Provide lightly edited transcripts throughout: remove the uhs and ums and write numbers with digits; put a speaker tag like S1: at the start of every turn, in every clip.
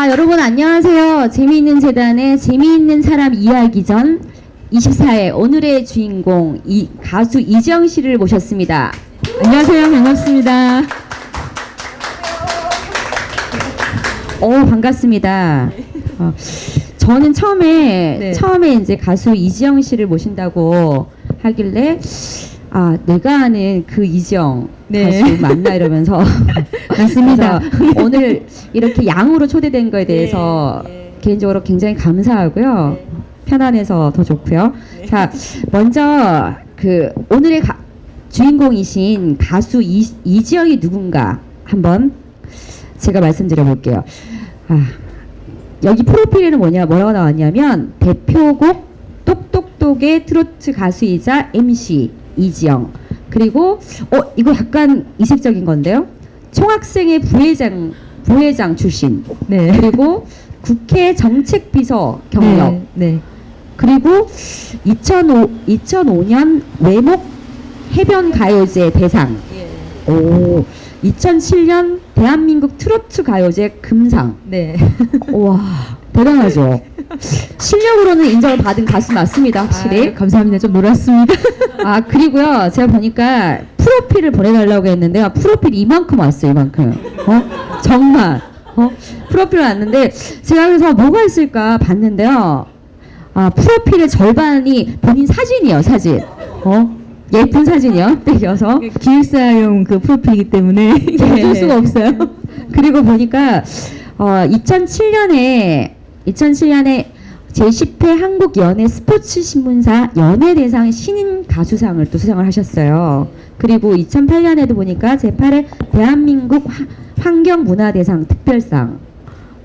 S1: 자, 여러분 안녕하세요. 재미있는 재단의 재미있는 사람 이야기전 24회 오늘의 주인공 가수 이지영 씨를 모셨습니다.
S2: 안녕하세요. 반갑습니다.
S1: 반갑습니다. 저는 처음에 이제 가수 이지영 씨를 모신다고 하길래 내가 아는 그 이지영 가수 맞나 이러면서
S2: 맞습니다.
S1: 오늘 이렇게 양으로 초대된 거에 대해서 개인적으로 굉장히 감사하고요. 편안해서 더 좋고요. 자, 먼저 그 오늘의 주인공이신 가수 이지영이 누군가 한번 제가 말씀드려 볼게요. 여기 프로필에는 뭐라고 나왔냐면 대표곡 똑똑똑의 트로트 가수이자 MC 이지영, 그리고 이거 약간 이색적인 건데요. 총학생회 부회장 출신. 그리고 국회 정책비서 경력. 그리고 2005년 외목 해변 가요제 대상. 2007년 대한민국 트로트 가요제 금상. 와, 대단하죠. 실력으로는 인정을 받은 가수 맞습니다, 확실히.
S2: 감사합니다. 좀 놀았습니다.
S1: 그리고요, 제가 보니까 프로필을 보내달라고 했는데요. 프로필 이만큼 왔어요, 이만큼. 정말. 프로필을 왔는데, 제가 그래서 뭐가 있을까 봤는데요. 프로필의 절반이 본인 사진이에요, 사진. 예쁜 사진이요, 떼겨서.
S2: 기획사용 그 프로필이기 때문에 어쩔 수가 없어요.
S1: 그리고 보니까 2007년에 제10회 한국연예스포츠신문사 연예대상 신인 가수상을 또 수상을 하셨어요. 그리고 2008년에도 보니까 제8회 대한민국 환경문화대상 특별상.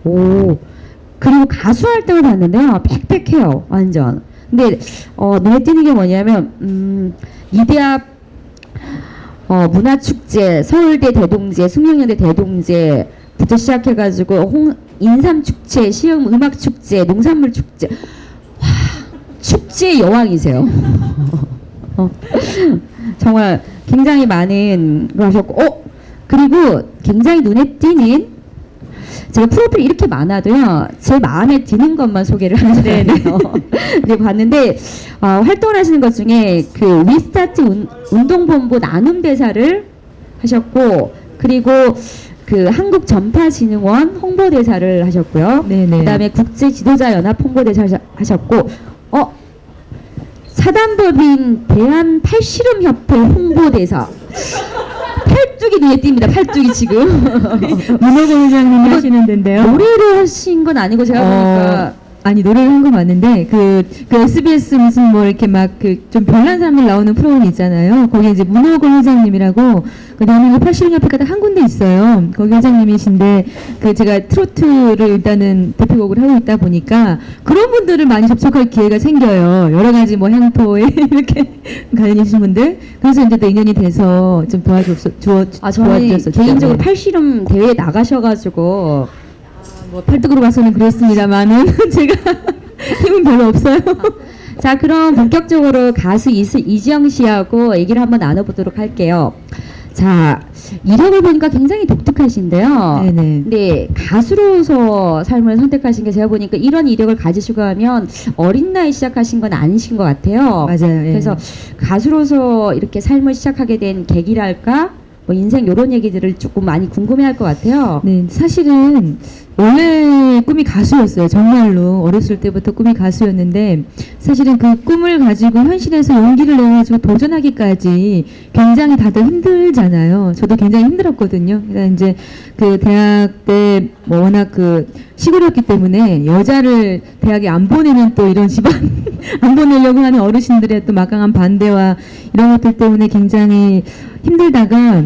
S1: 그리고 가수 활동을 봤는데요. 빽빽해요, 완전. 근데 눈에 띄는 게 뭐냐면 이대학 문화축제, 서울대 대동제, 숙명여대 대동제부터 시작해가지고 인삼축제, 시흥음악축제, 농산물축제. 와, 축제의 여왕이세요. 정말 굉장히 많은 걸 하셨고, 그리고 굉장히 눈에 띄는, 제가 프로필 이렇게 많아도요, 제 마음에 드는 것만 소개를 하는 거예요. 네, 봤는데, 활동을 하시는 것 중에 그 리스타트 운동본부 나눔대사를 하셨고, 그리고 그 한국전파진흥원 홍보대사를 하셨고요. 그 다음에 국제지도자연합 홍보대사 하셨고, 사단법인 대한팔씨름협회 홍보대사. 팔뚝이 눈에 띕니다. 팔뚝이 지금.
S2: 문호공 회장님이 하시는 데인데요.
S1: 노래를 하신 건 아니고 제가 보니까
S2: 아니, 노래를 한 거 맞는데 그 SBS 무슨 뭐 이렇게 막 좀 별난 사람들 나오는 프로그램 있잖아요. 거기 이제 문호건 회장님이라고 그 대한민국 팔씨름협회가 한 군데 있어요. 거기 회장님이신데 제가 트로트를 일단은 대표곡을 하고 있다 보니까 그런 분들을 많이 접촉할 기회가 생겨요. 여러 가지 뭐 향토에 이렇게 관련이신 분들. 그래서 이제 또 인연이 돼서 좀
S1: 저는 개인적으로 팔씨름 대회에 나가셔가지고
S2: 뭐 팔뚝으로 봐서는 그렇습니다만은 제가 힘은 별로 없어요.
S1: 자, 그럼 본격적으로 가수 이지영 씨하고 얘기를 한번 나눠보도록 할게요. 자, 이력을 보니까 굉장히 독특하신데요. 근데 가수로서 삶을 선택하신 게 제가 보니까 이런 이력을 가지시고 하면 어린 나이 시작하신 건 아니신 것 같아요.
S2: 맞아요.
S1: 그래서 가수로서 이렇게 삶을 시작하게 된 계기랄까? 뭐 인생 요런 얘기들을 조금 많이 궁금해할 것 같아요.
S2: 네, 사실은 원래 꿈이 가수였어요. 정말로 어렸을 때부터 꿈이 가수였는데 사실은 그 꿈을 가지고 현실에서 용기를 내가지고 도전하기까지 굉장히 다들 힘들잖아요. 저도 굉장히 힘들었거든요. 그러니까 이제 그 대학 때 뭐 워낙 그 시골이었기 때문에 여자를 대학에 안 보내는 또 이런 집안 안 보내려고 하는 어르신들의 또 막강한 반대와 이런 것들 때문에 굉장히 힘들다가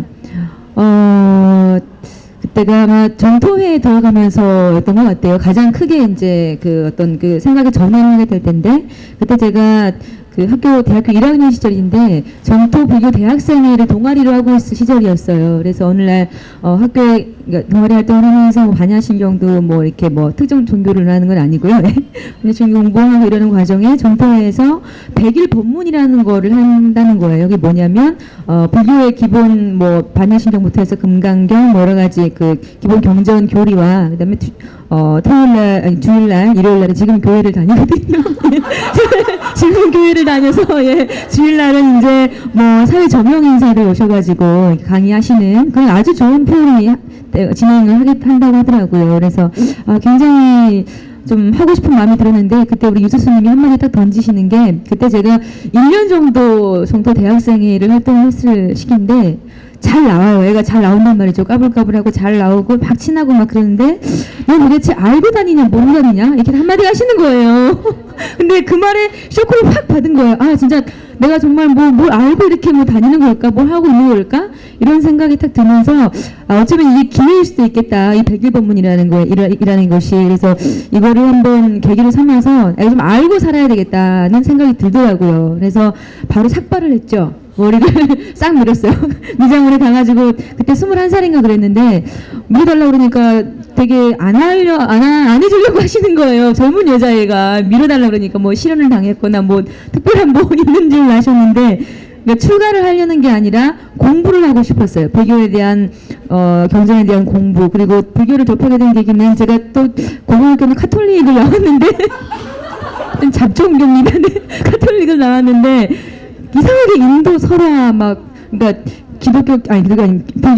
S2: 그때가 아마 전토회에 들어가면서였던 것 같아요. 가장 크게 이제 그 어떤 그 생각이 전환하게 될 텐데, 그때 제가 그 대학교 1학년 시절인데 전토 불교 대학생회를 동아리로 하고 있을 시절이었어요. 그래서 어느 날 학교에 동아리 활동을 하면서 뭐 반야신경도 뭐 이렇게 뭐 특정 종교를 하는 건 아니고요. 반야신경 공부하고 이러는 과정에 전토회에서 100일 법문이라는 거를 한다는 거예요. 이게 뭐냐면 불교의 기본 뭐 반야신경부터 해서 금강경 뭐 여러 가지 그 기본 경전 교리와 그다음에 토요일날, 아니, 주일날, 일요일날에 지금 교회를 다니거든요. 지금 교회를 다녀서, 예, 주일날은 이제 뭐 사회 저명 인사를 오셔가지고 강의하시는 그런 아주 좋은 프로그램이 진행을 한다고 하더라고요. 그래서 굉장히 좀 하고 싶은 마음이 들었는데 그때 우리 유수스님이 한마디 딱 던지시는 게 그때 제가 1년 정도 정도 대학생회를 활동했을 시기인데 잘 나와요. 애가 잘 나온단 말이죠. 까불까불하고 잘 나오고 막 친하고 막 그러는데 너 도대체 알고 다니냐 모르고 다니냐 이렇게 한마디 하시는 거예요. 근데 그 말에 쇼크를 확 받은 거예요. 아 진짜 내가 정말 뭘 알고 이렇게 뭐 다니는 걸까? 뭘 하고 있는 걸까? 이런 생각이 딱 들면서 어쩌면 이게 기회일 수도 있겠다. 이 백일법문이라는 이라는 것이. 그래서 이거를 한번 계기로 삼아서 내가 좀 알고 살아야 되겠다는 생각이 들더라고요. 그래서 바로 삭발을 했죠. 머리를 싹 밀었어요. 미장원에 가가지고 그때 21살인가 그랬는데 밀어달라고 그러니까 되게 안 해주려고 하시는 거예요. 젊은 여자애가 밀어달라고 그러니까 뭐 실현을 당했거나 뭐 특별한 뭐 있는 줄 아셨는데 그러니까 출가를 하려는 게 아니라 공부를 하고 싶었어요. 불교에 대한 경전에 대한 공부 그리고 불교를 접하게 된 계기는 제가 또 고등학교는 카톨릭을 나왔는데 좀 잡종교입니다. 카톨릭을 나왔는데 이상하게 인도 설화 막 그러니까 기독교 불교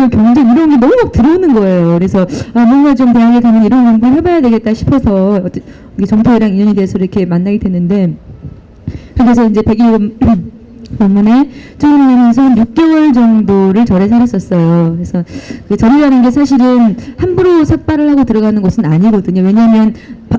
S2: 경전 이런 게 너무 막 들어오는 거예요. 그래서 뭔가 좀 대학에 가면 이런 공부를 해봐야 되겠다 싶어서 정토회랑 인연이 돼서 이렇게 만나게 됐는데 그래서 이제 백일 법문에 쪽을 하면서 6개월 정도를 절에 살았었어요. 그래서 그 절이라는 게 사실은 함부로 삭발을 하고 들어가는 곳은 아니거든요. 왜냐하면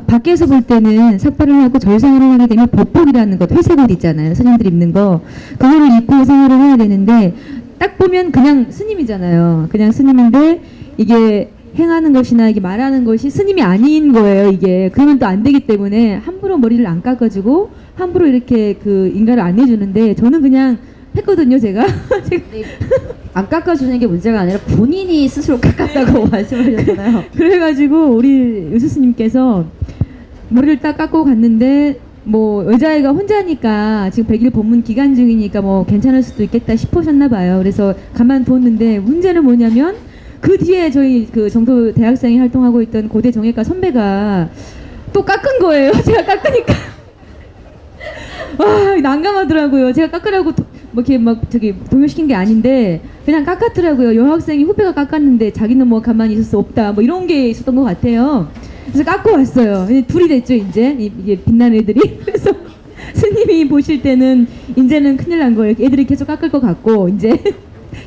S2: 밖에서 볼 때는 삭발을 하고 절 생활을 하게 되면 법복이라는 것, 회색 옷 있잖아요. 스님들이 입는 거. 그거를 입고 생활을 해야 되는데 딱 보면 그냥 스님이잖아요. 그냥 스님인데 이게 행하는 것이나 이게 말하는 것이 스님이 아닌 거예요. 이게 그러면 또 안 되기 때문에 함부로 머리를 안 깎아주고 함부로 이렇게 그 인가를 안 해주는데 저는 그냥 했거든요. 제가
S1: 안 깎아주는 게 문제가 아니라 본인이 스스로 깎았다고 말씀하셨잖아요.
S2: 그래가지고 우리 유수스님께서 머리를 딱 깎고 갔는데 뭐 여자애가 혼자니까 지금 100일 법문 기간 중이니까 뭐 괜찮을 수도 있겠다 싶으셨나 봐요. 그래서 가만두었는데 문제는 뭐냐면 그 뒤에 저희 그 정도 대학생이 활동하고 있던 고대 정예과 선배가 또 깎은 거예요. 제가 깎으니까 와 난감하더라고요. 제가 깎으라고 뭐 이렇게 막 저기 동요시킨 게 아닌데 그냥 깎았더라고요. 여학생이 후배가 깎았는데 자기는 뭐 가만히 있을 수 없다 뭐 이런 게 있었던 것 같아요. 그래서 깎고 왔어요. 둘이 됐죠 이제 이게 빛난 애들이. 그래서 스님이 보실 때는 이제는 큰일 난 거예요. 애들이 계속 깎을 것 같고 이제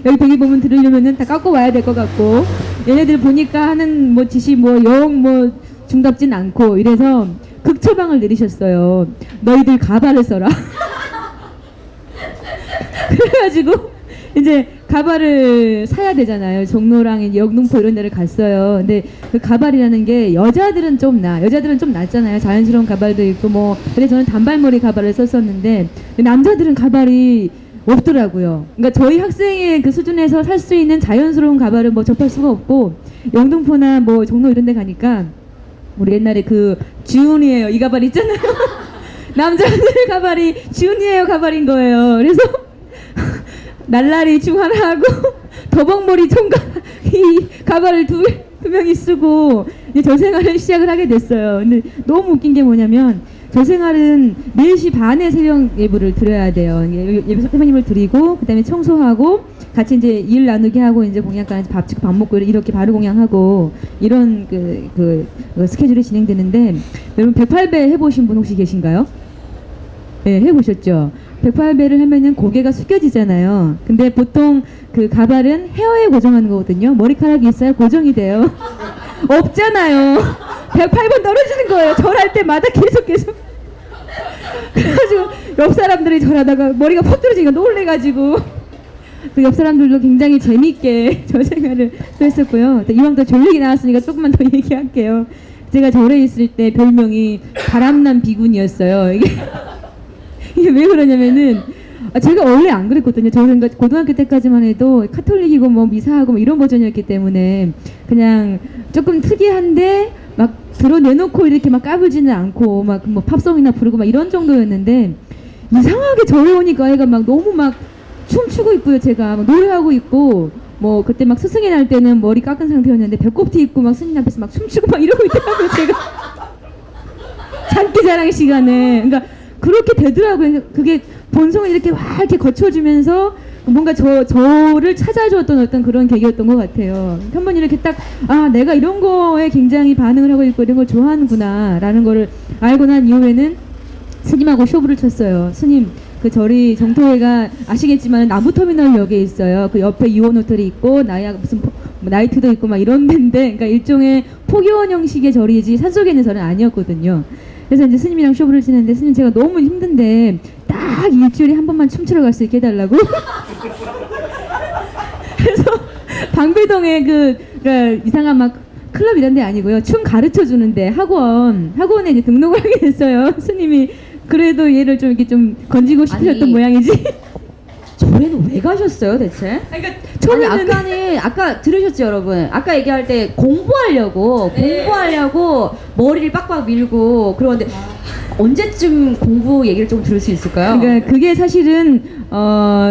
S2: 여기 백일 법문 들으려면은 다 깎고 와야 될 것 같고 얘네들 보니까 하는 뭐 짓이 뭐 영 뭐 중답진 않고 이래서 극처방을 내리셨어요. 너희들 가발을 써라. 그래가지고 이제 가발을 사야 되잖아요. 종로랑 영등포 이런 데를 갔어요. 근데 그 가발이라는 게 여자들은 좀 낫잖아요. 자연스러운 가발도 있고 뭐. 근데 저는 단발머리 가발을 썼었는데 남자들은 가발이 없더라고요. 그러니까 저희 학생의 그 수준에서 살 수 있는 자연스러운 가발은 뭐 접할 수가 없고 영등포나 뭐 종로 이런 데 가니까 우리 옛날에 그 주은이에요 이 가발 있잖아요. 남자들 가발이 주은이에요 가발인 거예요. 그래서 날라리 중 하나 하고 더벅머리 총각 이 가발을 두 명이 쓰고 이제 저 생활을 시작을 하게 됐어요. 근데 너무 웃긴 게 뭐냐면 저 생활은 4시 반에 새벽 예불을 드려야 돼요. 예배 선생님을 드리고 그다음에 청소하고 같이 이제 일 나누게 하고 이제 공양까지 밥 짓고 밥 먹고 이렇게 바로 공양하고 이런 그 스케줄이 진행되는데 여러분 108배 해보신 분 혹시 계신가요? 네, 해보셨죠? 108배를 하면은 고개가 숙여지잖아요. 근데 보통 그 가발은 헤어에 고정하는 거거든요. 머리카락이 있어야 고정이 돼요. 없잖아요. 108번 떨어지는 거예요. 절할 때마다 계속. 그래가지고 옆 사람들이 절하다가 머리가 퍽 떨어지니까 놀래가지고 그 옆 사람들도 굉장히 재밌게 저 생활을 또 했었고요. 이왕 또 절 얘기 나왔으니까 조금만 더 얘기할게요. 제가 절에 있을 때 별명이 바람난 비군이었어요. 이게 왜 그러냐면은 제가 원래 안 그랬거든요. 저는 고등학교 때까지만 해도 카톨릭이고 뭐 미사하고 뭐 이런 버전이었기 때문에 그냥 조금 특이한데 막 드러내놓고 이렇게 막 까불지는 않고 막 뭐 팝송이나 부르고 막 이런 정도였는데 이상하게 절에 오니까 애가 막 너무 막 춤추고 있고요. 제가 막 노래하고 있고 뭐 그때 막 스승의 날 때는 머리 깎은 상태였는데 배꼽티 입고 막 스님 앞에서 막 춤추고 막 이러고 있더라고요. 제가 장기자랑 시간에. 그러니까 그렇게 되더라고요. 그게 본성을 이렇게 막 이렇게 거쳐주면서 뭔가 저를 찾아주었던 어떤 그런 계기였던 것 같아요. 한번 이렇게 딱, 아, 내가 이런 거에 굉장히 반응을 하고 있고 이런 걸 좋아하는구나, 라는 거를 알고 난 이후에는 스님하고 쇼부를 쳤어요. 스님, 그 절이 정토회가 아시겠지만 나무터미널역에 있어요. 그 옆에 이원 호텔이 있고, 무슨 나이트도 있고 막 이런 데인데, 그러니까 일종의 포교원 형식의 절이지 산속에 있는 절은 아니었거든요. 그래서 이제 스님이랑 쇼부를 치는데, 스님 제가 너무 힘든데 딱 일주일에 한 번만 춤추러 갈 수 있게 해달라고. 그래서 방배동에 그러니까 이상한 막 클럽 이런 데 아니고요. 춤 가르쳐 주는데 학원에 이제 등록을 하게 됐어요. 스님이 그래도 얘를 좀 이렇게 좀 건지고 싶으셨던
S1: 아니,
S2: 모양이지.
S1: 절에는 왜 가셨어요, 대체?
S2: 그러니까
S1: 아니, 아까 들으셨죠, 여러분? 아까 얘기할 때 공부하려고 머리를 빡빡 밀고 그러는데 언제쯤 공부 얘기를 좀 들을 수 있을까요?
S2: 그러니까 그게 사실은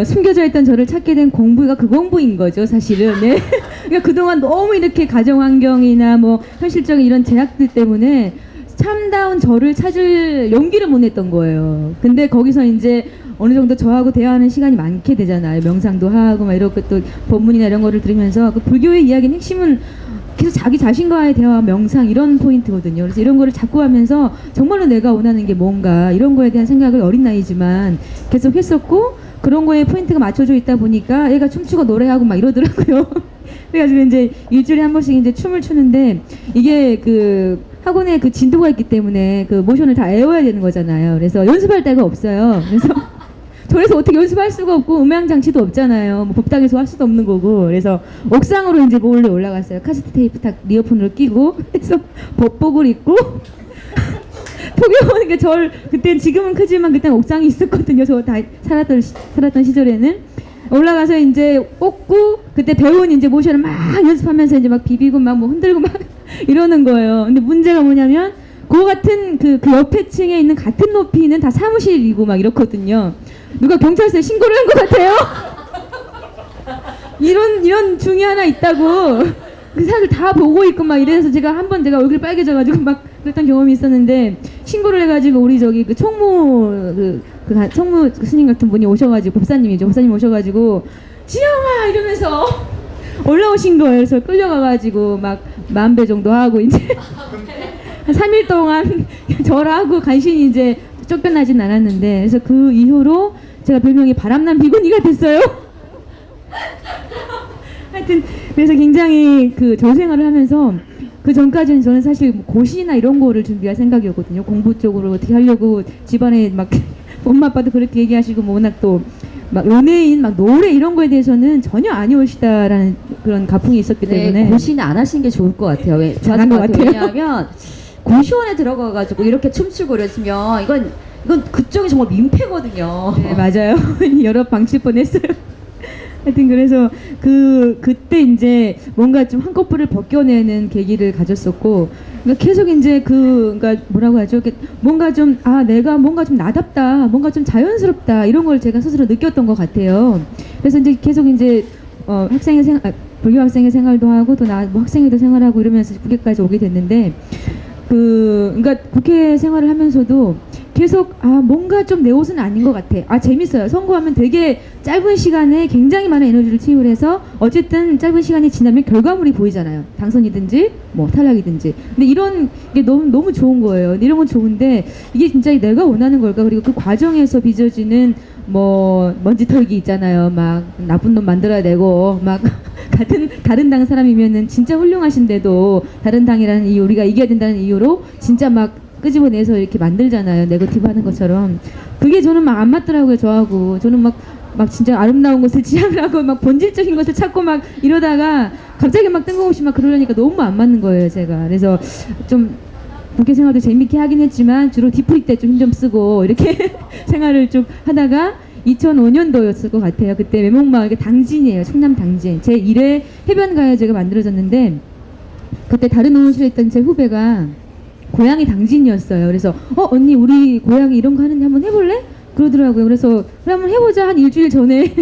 S2: 숨겨져 있던 저를 찾게 된 공부가 그 공부인 거죠, 사실은. 네. 그러니까 그동안 너무 이렇게 가정 환경이나 뭐 현실적인 이런 제약들 때문에 참다운 저를 찾을 용기를 못 냈던 거예요. 근데 거기서 이제 어느 정도 저하고 대화하는 시간이 많게 되잖아요. 명상도 하고 막 이렇게 또 법문이나 이런 거를 들으면서 그 불교의 이야기는 핵심은 계속 자기 자신과의 대화, 명상 이런 포인트거든요. 그래서 이런 거를 자꾸 하면서 정말로 내가 원하는 게 뭔가 이런 거에 대한 생각을 어린 나이지만 계속 했었고, 그런 거에 포인트가 맞춰져 있다 보니까 애가 춤추고 노래하고 막 이러더라고요. 그래가지고 이제 일주일에 한 번씩 이제 춤을 추는데, 이게 그 학원에 그 진도가 있기 때문에 그 모션을 다 외워야 되는 거잖아요. 그래서 연습할 데가 없어요. 그래서 절에서 어떻게 연습할 수가 없고 음향 장치도 없잖아요. 뭐 법당에서 할 수도 없는 거고. 그래서 옥상으로 이제 몰래 올라갔어요. 카세트 테이프 딱 리어폰으로 끼고, 그래서 법복을 입고 포교원, 절 그때 지금은 크지만 그때는 옥상이 있었거든요. 저 다 살았던 시절에는 올라가서 이제 꽂고, 그때 배운 이제 모션을 막 연습하면서 이제 막 비비고 막 뭐 흔들고 막 이러는 거예요. 근데 문제가 뭐냐면 그 같은 그 옆에 층에 있는 같은 높이는 다 사무실이고 막 이렇거든요. 누가 경찰서에 신고를 한 것 같아요. 이런 중이 하나 있다고 그 사람들 다 보고 있고 막 이래서 제가 한번 제가 얼굴이 빨개져가지고 막 그랬던 경험이 있었는데, 신고를 해가지고 우리 저기 그 총무 총무 스님 같은 분이 오셔가지고, 법사님이죠. 법사님 오셔가지고 지영아 이러면서 올라오신 거예요. 그래서 끌려가가지고 막 10,000배 정도 하고 이제 한 3일 동안 절하고 간신히 이제 쫓겨나진 않았는데, 그래서 그 이후로 제가 별명이 바람난 비구니가 됐어요. 하여튼 그래서 굉장히 그 절 생활을 하면서, 그 전까지는 저는 사실 뭐 고시나 이런 거를 준비할 생각이었거든요. 공부 쪽으로 어떻게 하려고 집안에 막 엄마 아빠도 그렇게 얘기하시고 뭐 워낙 또 막 연예인 막 노래 이런 거에 대해서는 전혀 아니오시다라는 그런 가풍이 있었기 때문에
S1: 고시는 안 하시는 게 좋을 것 같아요. 왜?
S2: 잘한 것 같아요.
S1: 왜냐하면 고시원에 들어가가지고 이렇게 춤추고 그랬으면 이건 그쪽이 정말 민폐거든요.
S2: 네, 맞아요. 여러 방칠 뻔했어요. 하여튼 그래서 그때 이제 뭔가 좀 한꺼풀을 벗겨내는 계기를 가졌었고, 그러니까 계속 이제 그러니까 뭐라고 하죠? 뭔가 좀 내가 뭔가 좀 나답다, 뭔가 좀 자연스럽다, 이런 걸 제가 스스로 느꼈던 것 같아요. 그래서 이제 계속 이제 불교 학생의 생활도 하고 또 뭐 학생회도 생활하고 이러면서 국회까지 오게 됐는데, 그러니까 국회 생활을 하면서도 계속 뭔가 좀 내 옷은 아닌 것 같아. 재밌어요. 선거하면 되게 짧은 시간에 굉장히 많은 에너지를 투입을 해서 어쨌든 짧은 시간이 지나면 결과물이 보이잖아요. 당선이든지 뭐 탈락이든지. 근데 이런 게 너무 좋은 거예요. 근데 이런 건 좋은데 이게 진짜 내가 원하는 걸까? 그리고 그 과정에서 빚어지는 뭐 먼지 털기 있잖아요. 막 나쁜 놈 만들어내고 막 다른 당 사람이면은 진짜 훌륭하신데도 다른 당이라는 이유, 우리가 이겨야 된다는 이유로 진짜 막 끄집어내서 이렇게 만들잖아요. 네거티브 하는 것처럼. 그게 저는 막 안 맞더라고요. 저하고. 저는 막 진짜 아름다운 것을 지향을 하고 막 본질적인 것을 찾고 막 이러다가 갑자기 막 뜬금없이 막 그러려니까 너무 안 맞는 거예요. 제가. 그래서 좀 국회 생활도 재밌게 하긴 했지만 주로 디프리 때 좀 힘 좀 쓰고 이렇게 생활을 쭉 하다가 2005년도였을 것 같아요. 그때 외목마을, 당진이에요. 충남 당진. 제 1회 해변가야제가 만들어졌는데, 그때 다른 의원실에 있던 제 후배가 고향이 당진이었어요. 그래서 언니 우리 고향이 이런 거 하는데 한번 해볼래? 그러더라고요. 그래서 그래 한번 해보자 한 일주일 전에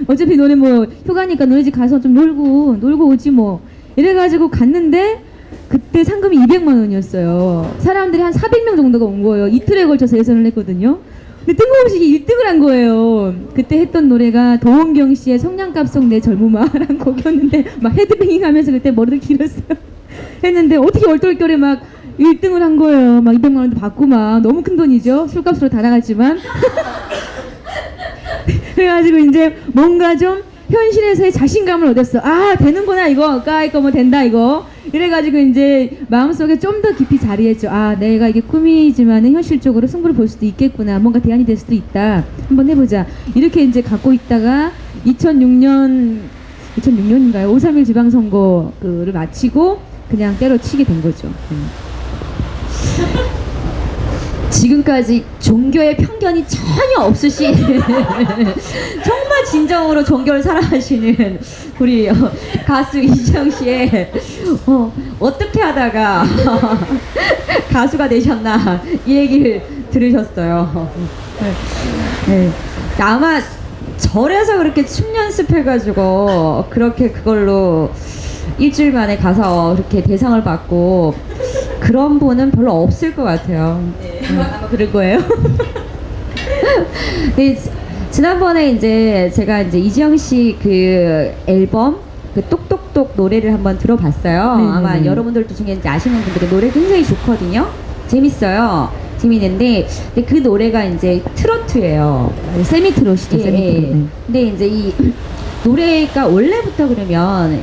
S2: 어차피 너네 뭐 휴가니까 너네 집 가서 좀 놀고 오지 뭐 이래가지고 갔는데 그때 상금이 200만 원이었어요. 사람들이 한 400명 정도가 온 거예요. 이틀에 걸쳐서 예선을 했거든요. 근데 뜬금없이 1등을 한 거예요. 그때 했던 노래가 도원경 씨의 성냥갑 속 내 젊음아라는 곡이었는데 막 헤드뱅잉 하면서 그때 머리도 길었어요. 했는데 어떻게 얼떨결에 막 1등을 한 거예요. 막 200만 원도 받고 막 너무 큰 돈이죠. 술값으로 다 나갔지만. 그래가지고 이제 뭔가 좀 현실에서의 자신감을 얻었어. 아 되는구나 이거. 까이거 뭐 된다 이거. 이래가지고 이제 마음속에 좀 더 깊이 자리했죠. 아 내가 이게 꿈이지만은 현실적으로 승부를 볼 수도 있겠구나. 뭔가 대안이 될 수도 있다. 한번 해보자. 이렇게 이제 갖고 있다가 2006년인가요? 5.3일 지방선거를 마치고 그냥 때려치게 된 거죠.
S1: 지금까지 종교의 편견이 전혀 없으신 정말 진정으로 종교를 사랑하시는 우리 가수 이지영 씨의 어떻게 하다가 가수가 되셨나 이 얘기를 들으셨어요. 네. 아마 절에서 그렇게 춤 연습해가지고 그렇게 그걸로 일주일 만에 가서 그렇게 대상을 받고 그런 분은 별로 없을 것 같아요.
S2: 네, 아마 그럴 거예요.
S1: 네, 지난번에 이제 제가 이제 이지영 씨 그 앨범 그 똑똑똑 노래를 한번 들어봤어요.
S2: 네네네.
S1: 아마 여러분들도 중에 이제 아시는 분들은 노래 굉장히 좋거든요. 재밌어요. 재밌는데 근데 그 노래가 이제 트로트예요.
S2: 세미 트롯이죠. 세미 트롯. 네.
S1: 근데 이제 이 노래가 원래부터 그러면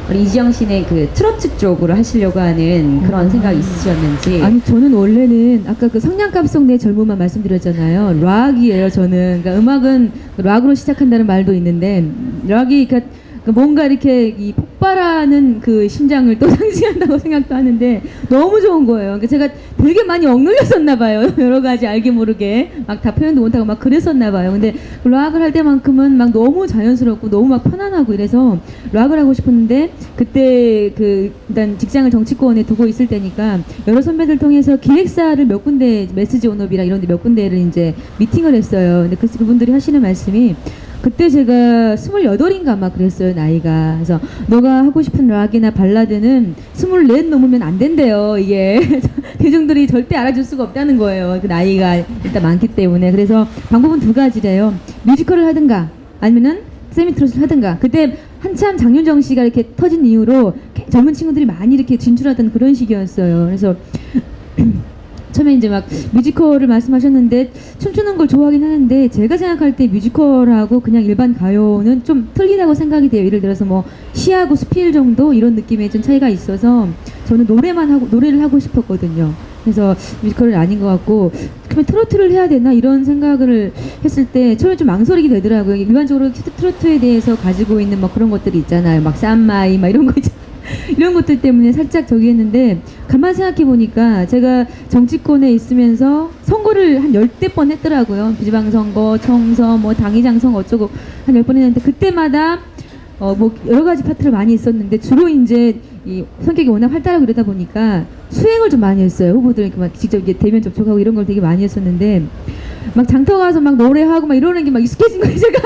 S1: 우리 이지영 씨는 그 트로트 쪽으로 하시려고 하는 그런 생각이 있으셨는지.
S2: 아니 저는 원래는 아까 그 성냥갑 속 내 젊음만 말씀드렸잖아요. 락이에요 저는. 그러니까 음악은 락으로 시작한다는 말도 있는데 락이 그러니까 뭔가 이렇게 이 폭발하는 그 심장을 또 상징한다고 생각도 하는데 너무 좋은 거예요. 그러니까 제가 되게 많이 억눌렸었나 봐요. 여러 가지 알게 모르게 막 다 표현도 못하고 막 그랬었나 봐요. 근데 락을 할 때만큼은 막 너무 자연스럽고 너무 막 편안하고 이래서 락을 하고 싶었는데 그때 그 일단 직장을 정치권에 두고 있을 때니까 여러 선배들 통해서 기획사를 몇 군데 메시지 온업이랑 이런 데 몇 군데를 이제 미팅을 했어요. 근데 그분들이 하시는 말씀이 그때 제가 28인가 아마 그랬어요, 나이가. 그래서 너가 하고 싶은 락이나 발라드는 24 넘으면 안 된대요, 이게. 대중들이 절대 알아줄 수가 없다는 거예요. 그 나이가 일단 많기 때문에. 그래서 방법은 두 가지래요. 뮤지컬을 하든가 아니면은 세미트롯을 하든가. 그때 한참 장윤정 씨가 이렇게 터진 이후로 젊은 친구들이 많이 이렇게 진출하던 그런 시기였어요. 그래서 처음에 이제 막 뮤지컬을 말씀하셨는데 춤추는 걸 좋아하긴 하는데 제가 생각할 때 뮤지컬하고 그냥 일반 가요는 좀 틀리다고 생각이 돼요. 예를 들어서 뭐 시하고 수필 정도 이런 느낌의 좀 차이가 있어서 저는 노래를 하고 싶었거든요. 그래서 뮤지컬은 아닌 것 같고 그러면 트로트를 해야 되나 이런 생각을 했을 때 처음에 좀 망설이게 되더라고요. 일반적으로 트로트에 대해서 가지고 있는 뭐 그런 것들이 있잖아요. 막 쌈마이 막 이런 거 있잖아요. 이런 것들 때문에 살짝 저기 했는데 가만 생각해 보니까 제가 정치권에 있으면서 선거를 한 10대 번 했더라고요. 지방선거, 총선, 뭐 당의장 선거 어쩌고 한 10번 했는데 그때마다 뭐 여러 가지 파트를 많이 있었는데 주로 이제 이 성격이 워낙 활달하고 이러다 보니까 수행을 좀 많이 했어요. 후보들 이렇게 막 직접 이제 대면 접촉하고 이런 걸 되게 많이 했었는데 막 장터 가서 막 노래하고 막 이러는 게 막 익숙해진 거예요, 제가.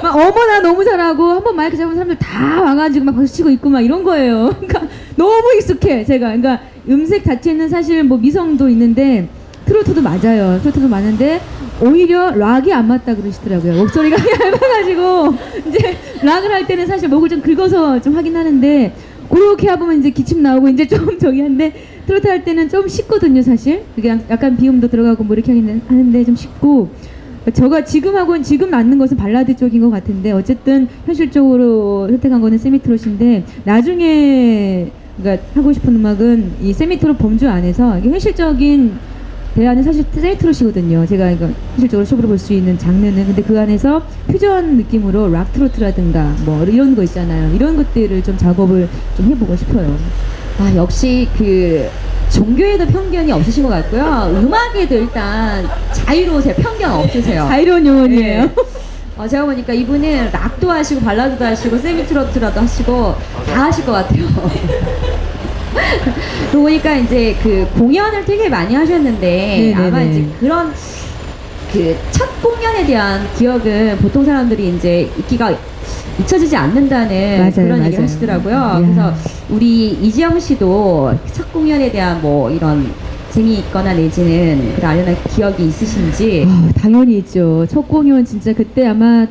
S2: 막 어머나 너무 잘하고 한번 마이크 잡은 사람들 다 와가지고 막 박수치고 있고 막 이런 거예요. 그러니까 너무 익숙해 제가. 그러니까 음색 자체는 사실 뭐 미성도 있는데 트로트도 맞아요. 트로트도 맞는데 오히려 락이 안 맞다 그러시더라고요. 목소리가 얇아가지고 이제 락을 할 때는 사실 목을 좀 긁어서 좀 하긴 하는데 그렇게 해보면 이제 기침 나오고 이제 좀 저기 한데 트로트 할 때는 좀 쉽거든요 사실. 그게 약간 비음도 들어가고 뭐 이렇게 하는데 좀 쉽고 제가 지금 맞는 것은 발라드 쪽인 것 같은데 어쨌든 현실적으로 선택한 거는 세미트롯인데 나중에 그러니까 하고 싶은 음악은 이 세미트롯 범주 안에서 이게 현실적인 대안은 사실 세미트롯이거든요. 제가 이거 현실적으로 쇼부로 볼 수 있는 장르는 근데 그 안에서 퓨전 느낌으로 락 트로트라든가 뭐 이런 거 있잖아요. 이런 것들을 좀 작업을 좀 해보고 싶어요.
S1: 아 역시 그 종교에도 편견이 없으신 것 같고요. 음악에도 일단 자유로우세요. 편견 없으세요.
S2: 자유로운 영혼이에요.
S1: 네. 제가 보니까 이분은 락도 하시고 발라드도 하시고 세미트로트라도 하시고 다 하실 것 같아요. 그러고 보니까 이제 그 공연을 되게 많이 하셨는데
S2: 네네네.
S1: 아마 이제 그런 그 첫 공연에 대한 기억은 보통 사람들이 이제 잊혀지지 않는다는
S2: 맞아요,
S1: 그런 얘기를
S2: 맞아요.
S1: 하시더라고요.
S2: 야.
S1: 그래서 우리 이지영 씨도 첫 공연에 대한 뭐 이런 재미있거나 내지는 그런 아련한 기억이 있으신지.
S2: 당연히 있죠. 첫 공연 진짜 그때 아마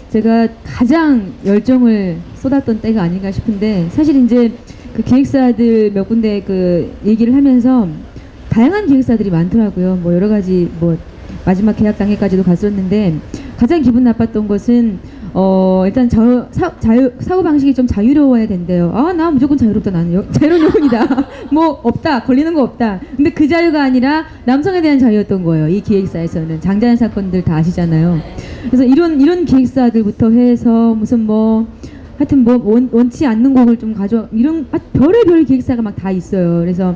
S2: 제가 가장 열정을 쏟았던 때가 아닌가 싶은데, 사실 이제 그 기획사들 몇 군데 그 얘기를 하면서 다양한 기획사들이 많더라고요. 뭐 여러 가지 뭐 마지막 계약 단계까지도 갔었는데, 가장 기분 나빴던 것은 일단 사고 방식이 좀 자유로워야 된대요. 나 무조건 자유롭다. 나는 자유로운 영혼이다. 뭐 없다. 걸리는 거 없다. 근데 그 자유가 아니라 남성에 대한 자유였던 거예요. 이 기획사에서는 장자연 사건들 다 아시잖아요. 그래서 이런 기획사들부터 해서 무슨 뭐 하여튼 뭐 원치 않는 곡을 좀 이런 별의별 기획사가 막 다 있어요. 그래서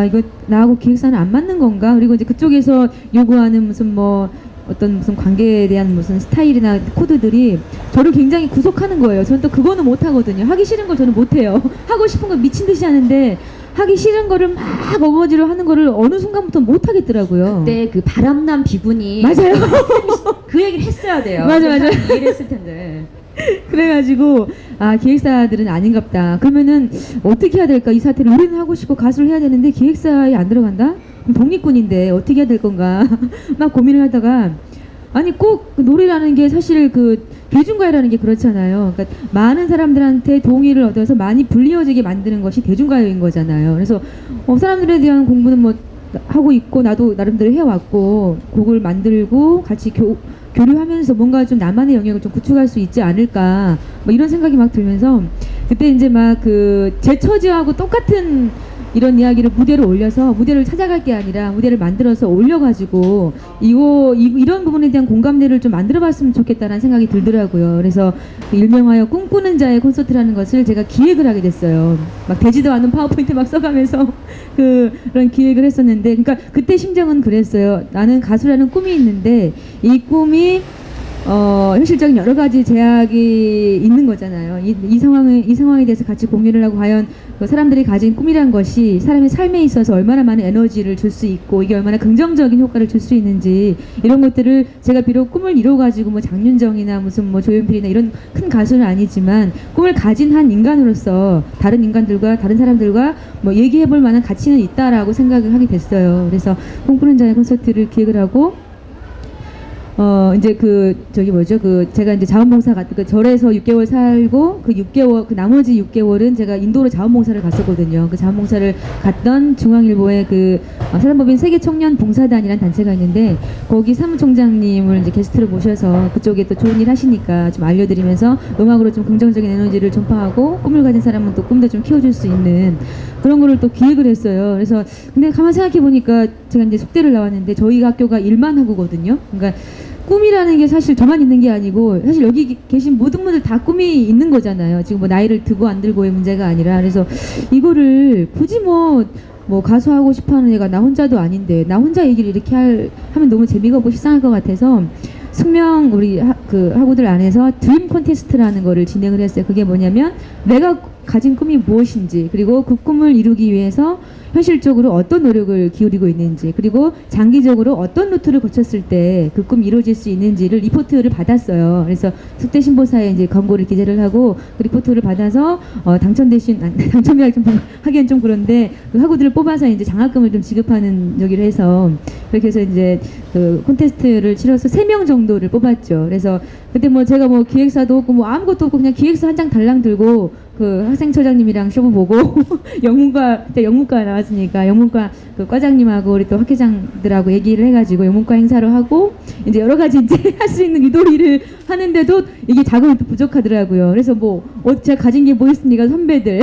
S2: 이거 나하고 기획사는 안 맞는 건가? 그리고 이제 그쪽에서 요구하는 무슨 뭐 어떤 무슨 관계에 대한 무슨 스타일이나 코드들이 저를 굉장히 구속하는 거예요. 저는 또 그거는 못 하거든요. 하기 싫은 걸 저는 못 해요. 하고 싶은 거 미친 듯이 하는데 하기 싫은 거를 막 어거지로 하는 거를 어느 순간부터 못 하겠더라고요.
S1: 그때 그 바람난 비군이
S2: 맞아요.
S1: 그 얘기를 했어야 돼요.
S2: 맞아.
S1: 이해를 했을 텐데.
S2: 그래가지고 기획사들은 아닌갑다. 그러면은 어떻게 해야 될까? 이 사태를 우리는 하고 싶고 가수를 해야 되는데 기획사에 안 들어간다? 그럼 독립군인데 어떻게 해야 될 건가? 막 고민을 하다가, 아니 꼭 노래라는 게 사실 그 대중가요라는 게 그렇잖아요. 그러니까 많은 사람들한테 동의를 얻어서 많이 불리워지게 만드는 것이 대중가요인 거잖아요. 그래서 사람들에 대한 공부는 뭐 하고 있고 나도 나름대로 해왔고 곡을 만들고 같이 교류하면서 뭔가 좀 나만의 영역을 좀 구축할 수 있지 않을까, 뭐 이런 생각이 막 들면서 그때 이제 막 그 제 처지하고 똑같은 이런 이야기를 무대로 올려서 무대를 찾아갈 게 아니라 무대를 만들어서 올려가지고 이런 부분에 대한 공감대를 좀 만들어봤으면 좋겠다라는 생각이 들더라고요. 그래서 그 일명하여 꿈꾸는 자의 콘서트라는 것을 제가 기획을 하게 됐어요. 막 되지도 않은 파워포인트 막 써가면서 그런 기획을 했었는데, 그러니까 그때 심정은 그랬어요. 나는 가수라는 꿈이 있는데 이 꿈이 현실적인 여러 가지 제약이 있는 거잖아요. 이 상황에 대해서 같이 공유를 하고, 과연 그 사람들이 가진 꿈이란 것이 사람의 삶에 있어서 얼마나 많은 에너지를 줄 수 있고 이게 얼마나 긍정적인 효과를 줄 수 있는지, 이런 것들을 제가 비록 꿈을 이뤄가지고 뭐 장윤정이나 무슨 뭐 조용필이나 이런 큰 가수는 아니지만 꿈을 가진 한 인간으로서 다른 인간들과 다른 사람들과 뭐 얘기해볼 만한 가치는 있다라고 생각을 하게 됐어요. 그래서 꿈꾸는 자의 콘서트를 기획을 하고, 이제 제가 이제 자원봉사 그 절에서 6개월 살고 그 나머지 6개월은 제가 인도로 자원봉사를 갔었거든요. 그 자원봉사를 갔던 중앙일보의 그 사단법인 세계청년봉사단이라는 단체가 있는데, 거기 사무총장님을 이제 게스트로 모셔서 그쪽에 또 좋은 일 하시니까 좀 알려드리면서 음악으로 좀 긍정적인 에너지를 전파하고 꿈을 가진 사람은 또 꿈도 좀 키워줄 수 있는 그런 거를 또 기획을 했어요. 그래서 근데 가만 생각해 보니까 제가 이제 숙대를 나왔는데 저희 학교가 일만 학우거든요. 그러니까 꿈이라는 게 사실 저만 있는 게 아니고 사실 여기 계신 모든 분들 다 꿈이 있는 거잖아요. 지금 뭐 나이를 들고 안 들고의 문제가 아니라. 그래서 이거를 굳이 뭐 가수하고 싶어하는 애가 나 혼자도 아닌데 나 혼자 얘기를 이렇게 하면 너무 재미가 없고 식상할 것 같아서 숙명 우리 학우들 안에서 드림 콘테스트라는 거를 진행을 했어요. 그게 뭐냐면 내가 가진 꿈이 무엇인지, 그리고 그 꿈을 이루기 위해서 현실적으로 어떤 노력을 기울이고 있는지, 그리고 장기적으로 어떤 루트를 거쳤을 때 그 꿈이 이루어질 수 있는지를 리포트를 받았어요. 그래서 숙대 신보사에 이제 광고를 기재를 하고 그 리포트를 받아서 당첨이라 좀 하기엔 좀 그런데 그 학우들을 뽑아서 이제 장학금을 좀 지급하는 저기를 해서 그렇게 해서 이제 그 콘테스트를 치러서 3명 정도를 뽑았죠. 그래서 그때 뭐 제가 뭐 기획사도 없고 뭐 아무것도 없고 그냥 기획서 한 장 달랑 들고 그 학생처장님이랑 쇼부 보고 그때 영문과 나왔으니까 영문과 그 과장님하고 우리 또 학회장들하고 얘기를 해가지고 영문과 행사를 하고 이제 여러 가지 이제 할 수 있는 유도리를 하는데도 이게 자금이 또 부족하더라고요. 그래서 뭐 제가 가진 게 뭐 있습니까? 선배들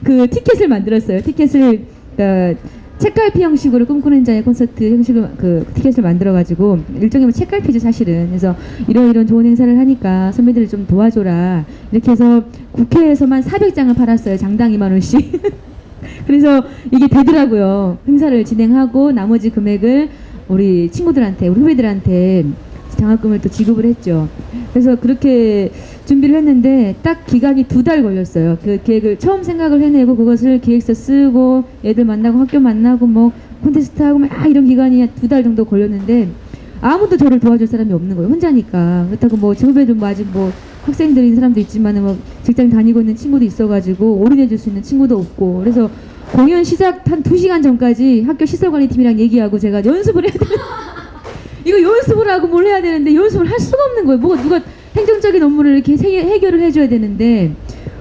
S2: 그 티켓을 만들었어요. 티켓을 책갈피 형식으로 꿈꾸는 자의 콘서트 형식으로 그 티켓을 만들어가지고 일종의 뭐 책갈피죠 사실은. 그래서 이런 좋은 행사를 하니까 선배들을 좀 도와줘라 이렇게 해서 국회에서만 400장을 팔았어요. 장당 2만 원씩. 그래서 이게 되더라고요. 행사를 진행하고 나머지 금액을 우리 친구들한테 우리 후배들한테 장학금을 또 지급을 했죠. 그래서 그렇게 준비를 했는데 딱 기간이 2달 걸렸어요. 그 계획을 처음 생각을 해내고 그것을 기획서 쓰고 애들 만나고 학교 만나고 뭐 콘테스트 하고 막 이런 기간이 2달 정도 걸렸는데 아무도 저를 도와줄 사람이 없는 거예요. 혼자니까. 그렇다고 뭐 제 후배도 뭐 아직 뭐 학생들인 사람도 있지만은 뭐 직장 다니고 있는 친구도 있어가지고 올인해줄 수 있는 친구도 없고. 그래서 공연 시작 한 2시간 전까지 학교 시설관리팀이랑 얘기하고 제가 연습을 해야 되는 이거 연습을 하고 뭘 해야 되는데 연습을 할 수가 없는 거예요. 뭐가 누가 행정적인 업무를 이렇게 해결을 해줘야 되는데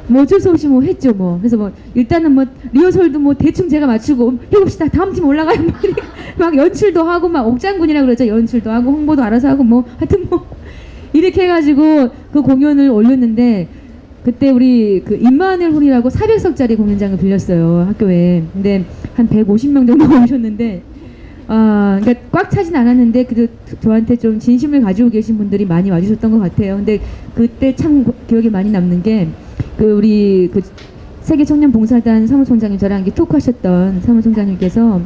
S2: 뭐 어쩔 수 없이 뭐 했죠 뭐. 그래서 뭐 일단은 뭐 리허설도 뭐 대충 제가 맞추고 해봅시다. 다음 팀 올라가요. 막 연출도 하고 막 옥장군이라 그러죠. 연출도 하고 홍보도 알아서 하고 뭐 하여튼 뭐 이렇게 해가지고 그 공연을 올렸는데 그때 우리 그 임마누엘 홀이라고 400석짜리 공연장을 빌렸어요 학교에. 근데 한 150명 정도 오셨는데 그러니까 꽉 차진 않았는데 그래도 저한테 좀 진심을 가지고 계신 분들이 많이 와주셨던 것 같아요. 근데 그때 참 기억에 많이 남는 게 그 우리 그 세계 청년 봉사단 사무총장님 저랑 이렇게 토크하셨던 사무총장님께서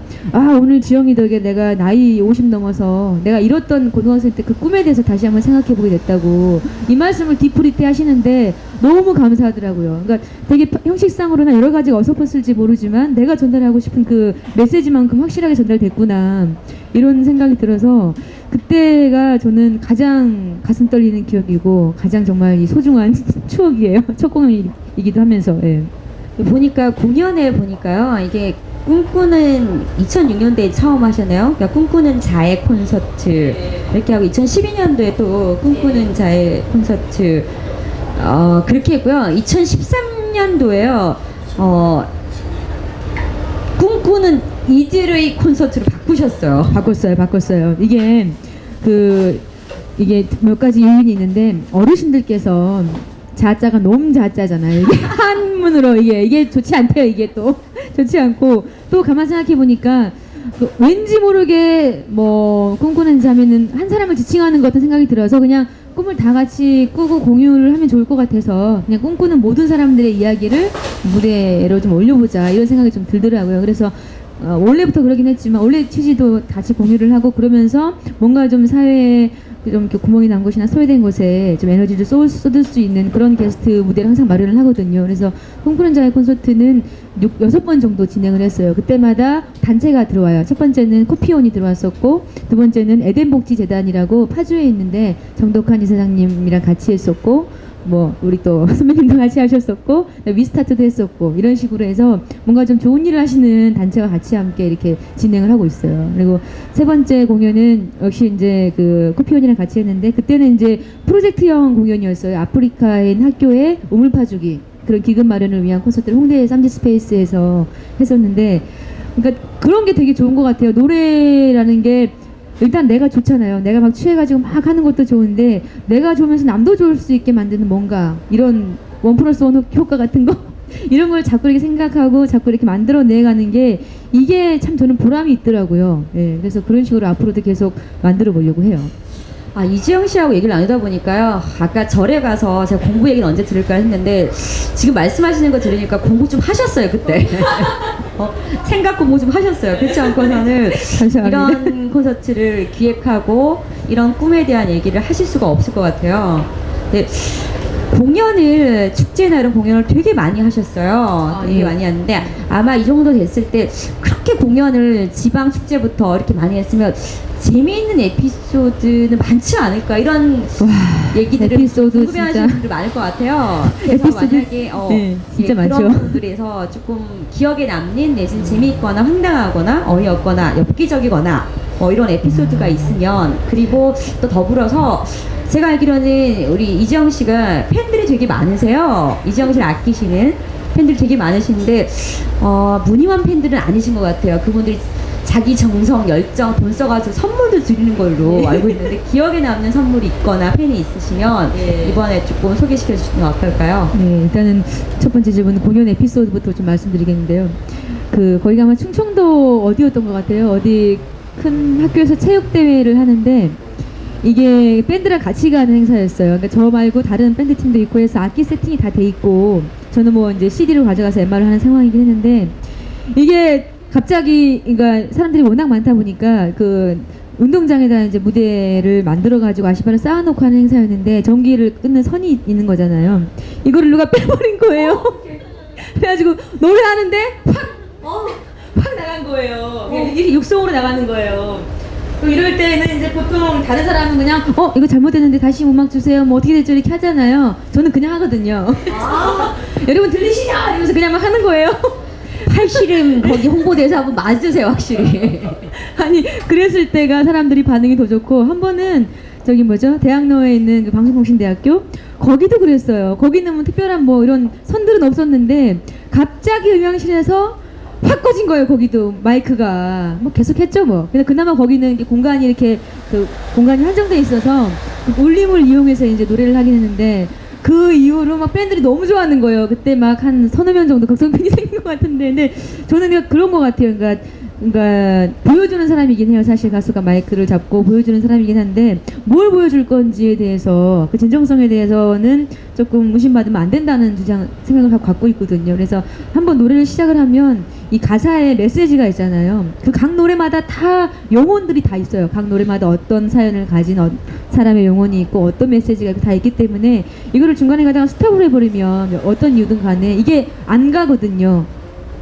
S2: 오늘 지영이 덕에 내가 나이 50 넘어서 내가 이뤘던 고등학생 때 그 꿈에 대해서 다시 한번 생각해보게 됐다고 이 말씀을 디프리트 하시는데 너무 감사하더라고요. 그러니까 되게 형식상으로나 여러 가지가 어설펐을지 모르지만 내가 전달하고 싶은 그 메시지만큼 확실하게 전달됐구나 이런 생각이 들어서 그때가 저는 가장 가슴 떨리는 기억이고 가장 정말 이 소중한 추억이에요. 첫 공연이기도 하면서. 예.
S1: 보니까 공연에 보니까요 이게 꿈꾸는 2006년도에 처음 하셨네요. 그러니까 꿈꾸는 자의 콘서트 이렇게 하고 2012년도에 또 꿈꾸는 자의 콘서트 그렇게 했고요. 2013년도에요 꿈꾸는 이들의 콘서트로 바꾸셨어요.
S2: 바꿨어요. 이게 몇 가지 요인이 있는데 어르신들께서 자자가 너무 자자잖아요. 이게 한문으로 이게 좋지 않대요. 이게 또 좋지 않고 또 가만 생각해 보니까 왠지 모르게 뭐 꿈꾸는 자면은 한 사람을 지칭하는 것 같은 생각이 들어서 그냥 꿈을 다 같이 꾸고 공유를 하면 좋을 것 같아서 그냥 꿈꾸는 모든 사람들의 이야기를 무대로 좀 올려보자 이런 생각이 좀 들더라고요. 그래서 원래부터 그러긴 했지만 원래 취지도 같이 공유를 하고 그러면서 뭔가 좀 사회에 좀 이렇게 구멍이 난 곳이나 소외된 곳에 좀 에너지를 쏟을 수 있는 그런 게스트 무대를 항상 마련을 하거든요. 그래서 꿈꾸는 자의 콘서트는 6번 정도 진행을 했어요. 그때마다 단체가 들어와요. 첫 번째는 코피온이 들어왔었고 두 번째는 에덴복지재단이라고 파주에 있는데 정덕한 이사장님이랑 같이 했었고 뭐 우리 또 선배님도 같이 하셨었고 위스타트도 했었고 이런 식으로 해서 뭔가 좀 좋은 일을 하시는 단체와 같이 함께 이렇게 진행을 하고 있어요. 그리고 세 번째 공연은 역시 이제 그 코피온이랑 같이 했는데 그때는 이제 프로젝트형 공연이었어요. 아프리카에 있는 학교에 우물 파주기 그런 기금 마련을 위한 콘서트를 홍대 쌈지 스페이스에서 했었는데 그러니까 그런 게 되게 좋은 것 같아요. 노래라는 게 일단 내가 좋잖아요. 내가 막 취해가지고 막 하는 것도 좋은데 내가 좋으면서 남도 좋을 수 있게 만드는 뭔가 이런 1+1 효과 같은 거 이런 걸 자꾸 이렇게 생각하고 자꾸 이렇게 만들어내가는 게 이게 참 저는 보람이 있더라고요. 예, 그래서 그런 식으로 앞으로도 계속 만들어 보려고 해요.
S1: 이지영 씨하고 얘기를 나누다 보니까요 아까 절에 가서 제가 공부 얘기는 언제 들을까 했는데 지금 말씀하시는 거 들으니까 공부 좀 하셨어요 그때. 생각 공부 좀 하셨어요. 그렇지 않고서는 이런 콘서트를 기획하고 이런 꿈에 대한 얘기를 하실 수가 없을 것 같아요. 근데 공연을 축제나 이런 공연을 되게 많이 하셨어요. 되게 많이 하는데 아마 이 정도 됐을 때 그렇게 공연을 지방 축제부터 이렇게 많이 했으면 재미있는 에피소드는 많지 않을까 이런 얘기들을 궁금해하시는 분들 많을 것 같아요. 그래서 만약에
S2: 진짜 많죠.
S1: 그런 부분들에서 조금 기억에 남는 내지는 재미있거나 황당하거나 어이없거나 엽기적이거나 이런 에피소드가 있으면 그리고 또 더불어서 제가 알기로는 우리 이지영 씨가 팬들이 되게 많으세요. 이지영 씨를 아끼시는 팬들이 되게 많으신데 무늬만 팬들은 아니신 것 같아요. 그분들이 자기 정성, 열정, 돈 써가지고 선물도 드리는 걸로 알고 있는데 기억에 남는 선물이 있거나 팬이 있으시면 이번에 조금 소개시켜 주시면 어떨까요?
S2: 네, 일단은 첫 번째 질문 공연 에피소드부터 좀 말씀드리겠는데요. 거기가 아마 충청도 어디였던 것 같아요. 어디 큰 학교에서 체육대회를 하는데 이게 밴드랑 같이 가는 행사였어요. 그러니까 저 말고 다른 밴드 팀도 있고 해서 악기 세팅이 다 돼 있고 저는 뭐 이제 CD를 가져가서 MR을 하는 상황이긴 했는데 이게 갑자기 그러니까 사람들이 워낙 많다 보니까 그 운동장에다 이제 무대를 만들어 가지고 아시바를 쌓아놓고 하는 행사였는데 전기를 끊는 선이 있는 거잖아요. 이거를 누가 빼버린 거예요. 그래가지고 노래하는데 확 나간 거예요. 이게 육성으로 나가는 거예요. 이럴 때는 이제 보통 다른 사람은 그냥 이거 잘못했는데 다시 음악 주세요. 뭐 어떻게 됐죠 이렇게 하잖아요. 저는 그냥 하거든요. 여러분 들리시냐? 이러면서 그냥 막 하는 거예요.
S1: 팔씨름 거기 홍보대사 한번 맞으세요 확실히.
S2: 아니 그랬을 때가 사람들이 반응이 더 좋고 한 번은 저기 뭐죠 대학로에 있는 그 방송통신대학교 거기도 그랬어요. 거기는 뭐 특별한 뭐 이런 선들은 없었는데 갑자기 음향실에서 확 꺼진 거예요. 거기도 마이크가 뭐 계속했죠 뭐. 근데 그나마 거기는 이렇게 공간이 이렇게 그 공간이 한정돼 있어서 그 울림을 이용해서 이제 노래를 하긴 했는데 그 이후로 막 팬들이 너무 좋아하는 거예요. 그때 막 한 서너 명 정도 극성팬이 생긴 것 같은데 근데 저는 그냥 그런 것 같아요. 그러니까 보여주는 사람이긴 해요. 사실 가수가 마이크를 잡고 보여주는 사람이긴 한데 뭘 보여줄 건지에 대해서 그 진정성에 대해서는 조금 의심받으면 안 된다는 생각을 갖고 있거든요. 그래서 한번 노래를 시작을 하면 이 가사에 메시지가 있잖아요. 그 각 노래마다 다 영혼들이 다 있어요. 각 노래마다 어떤 사연을 가진 사람의 영혼이 있고 어떤 메시지가 다 있기 때문에 이거를 중간에 가다가 스톱을 해버리면 어떤 이유든 간에 이게 안 가거든요.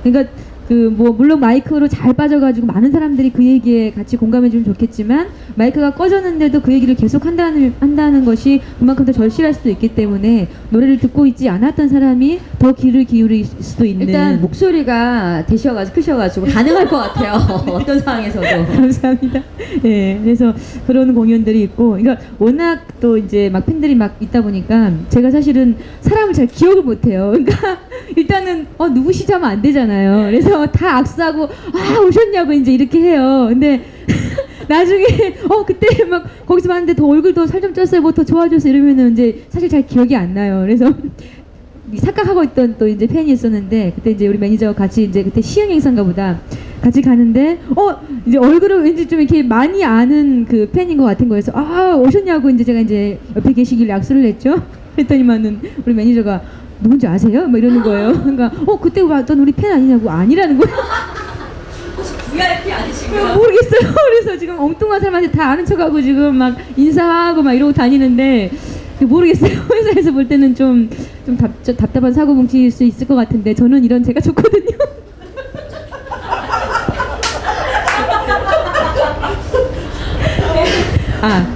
S2: 그러니까 그 뭐 물론 마이크로 잘 빠져가지고 많은 사람들이 그 얘기에 같이 공감해주면 좋겠지만 마이크가 꺼졌는데도 그 얘기를 계속 한다는 것이 그만큼 더 절실할 수도 있기 때문에 노래를 듣고 있지 않았던 사람이 더 귀를 기울일 수도 있는.
S1: 일단 목소리가 되셔가지고 크셔가지고 가능할 것 같아요. 어떤 상황에서도.
S2: 감사합니다. 예, 그래서 그런 공연들이 있고, 그러니까 워낙 또 이제 막 팬들이 막 있다 보니까 제가 사실은 사람을 잘 기억을 못해요. 그러니까 일단은 누구시죠 하면 안 되잖아요. 그래서 다 악수하고 오셨냐고 이제 이렇게 해요. 근데 나중에 그때 막 거기서 봤는데 더 얼굴도 살 좀 쪘어요. 뭐 더 좋아졌어 이러면은 이제 사실 잘 기억이 안 나요. 그래서 착각하고 있던 또 이제 팬이 있었는데 그때 이제 우리 매니저와 같이 이제 그때 시흥 행사인가 보다 같이 가는데 이제 얼굴을 왠지 좀 이렇게 많이 아는 그 팬인 것 같은 거여서 오셨냐고 이제 제가 이제 옆에 계시길래 악수를 했죠. 그랬더니만은 우리 매니저가 누군지 아세요? 막 이러는 거예요. 그러니까 그때 봤던 우리 팬 아니냐고 아니라는 거예요.
S1: 혹시 VIP 아니신가요?
S2: 모르겠어요. 그래서 지금 엉뚱한 사람한테 다 아는 척하고 지금 막 인사하고 막 이러고 다니는데 모르겠어요. 회사에서 볼 때는 좀 답답한 사고뭉치일 수 있을 것 같은데 저는 이런 제가 좋거든요.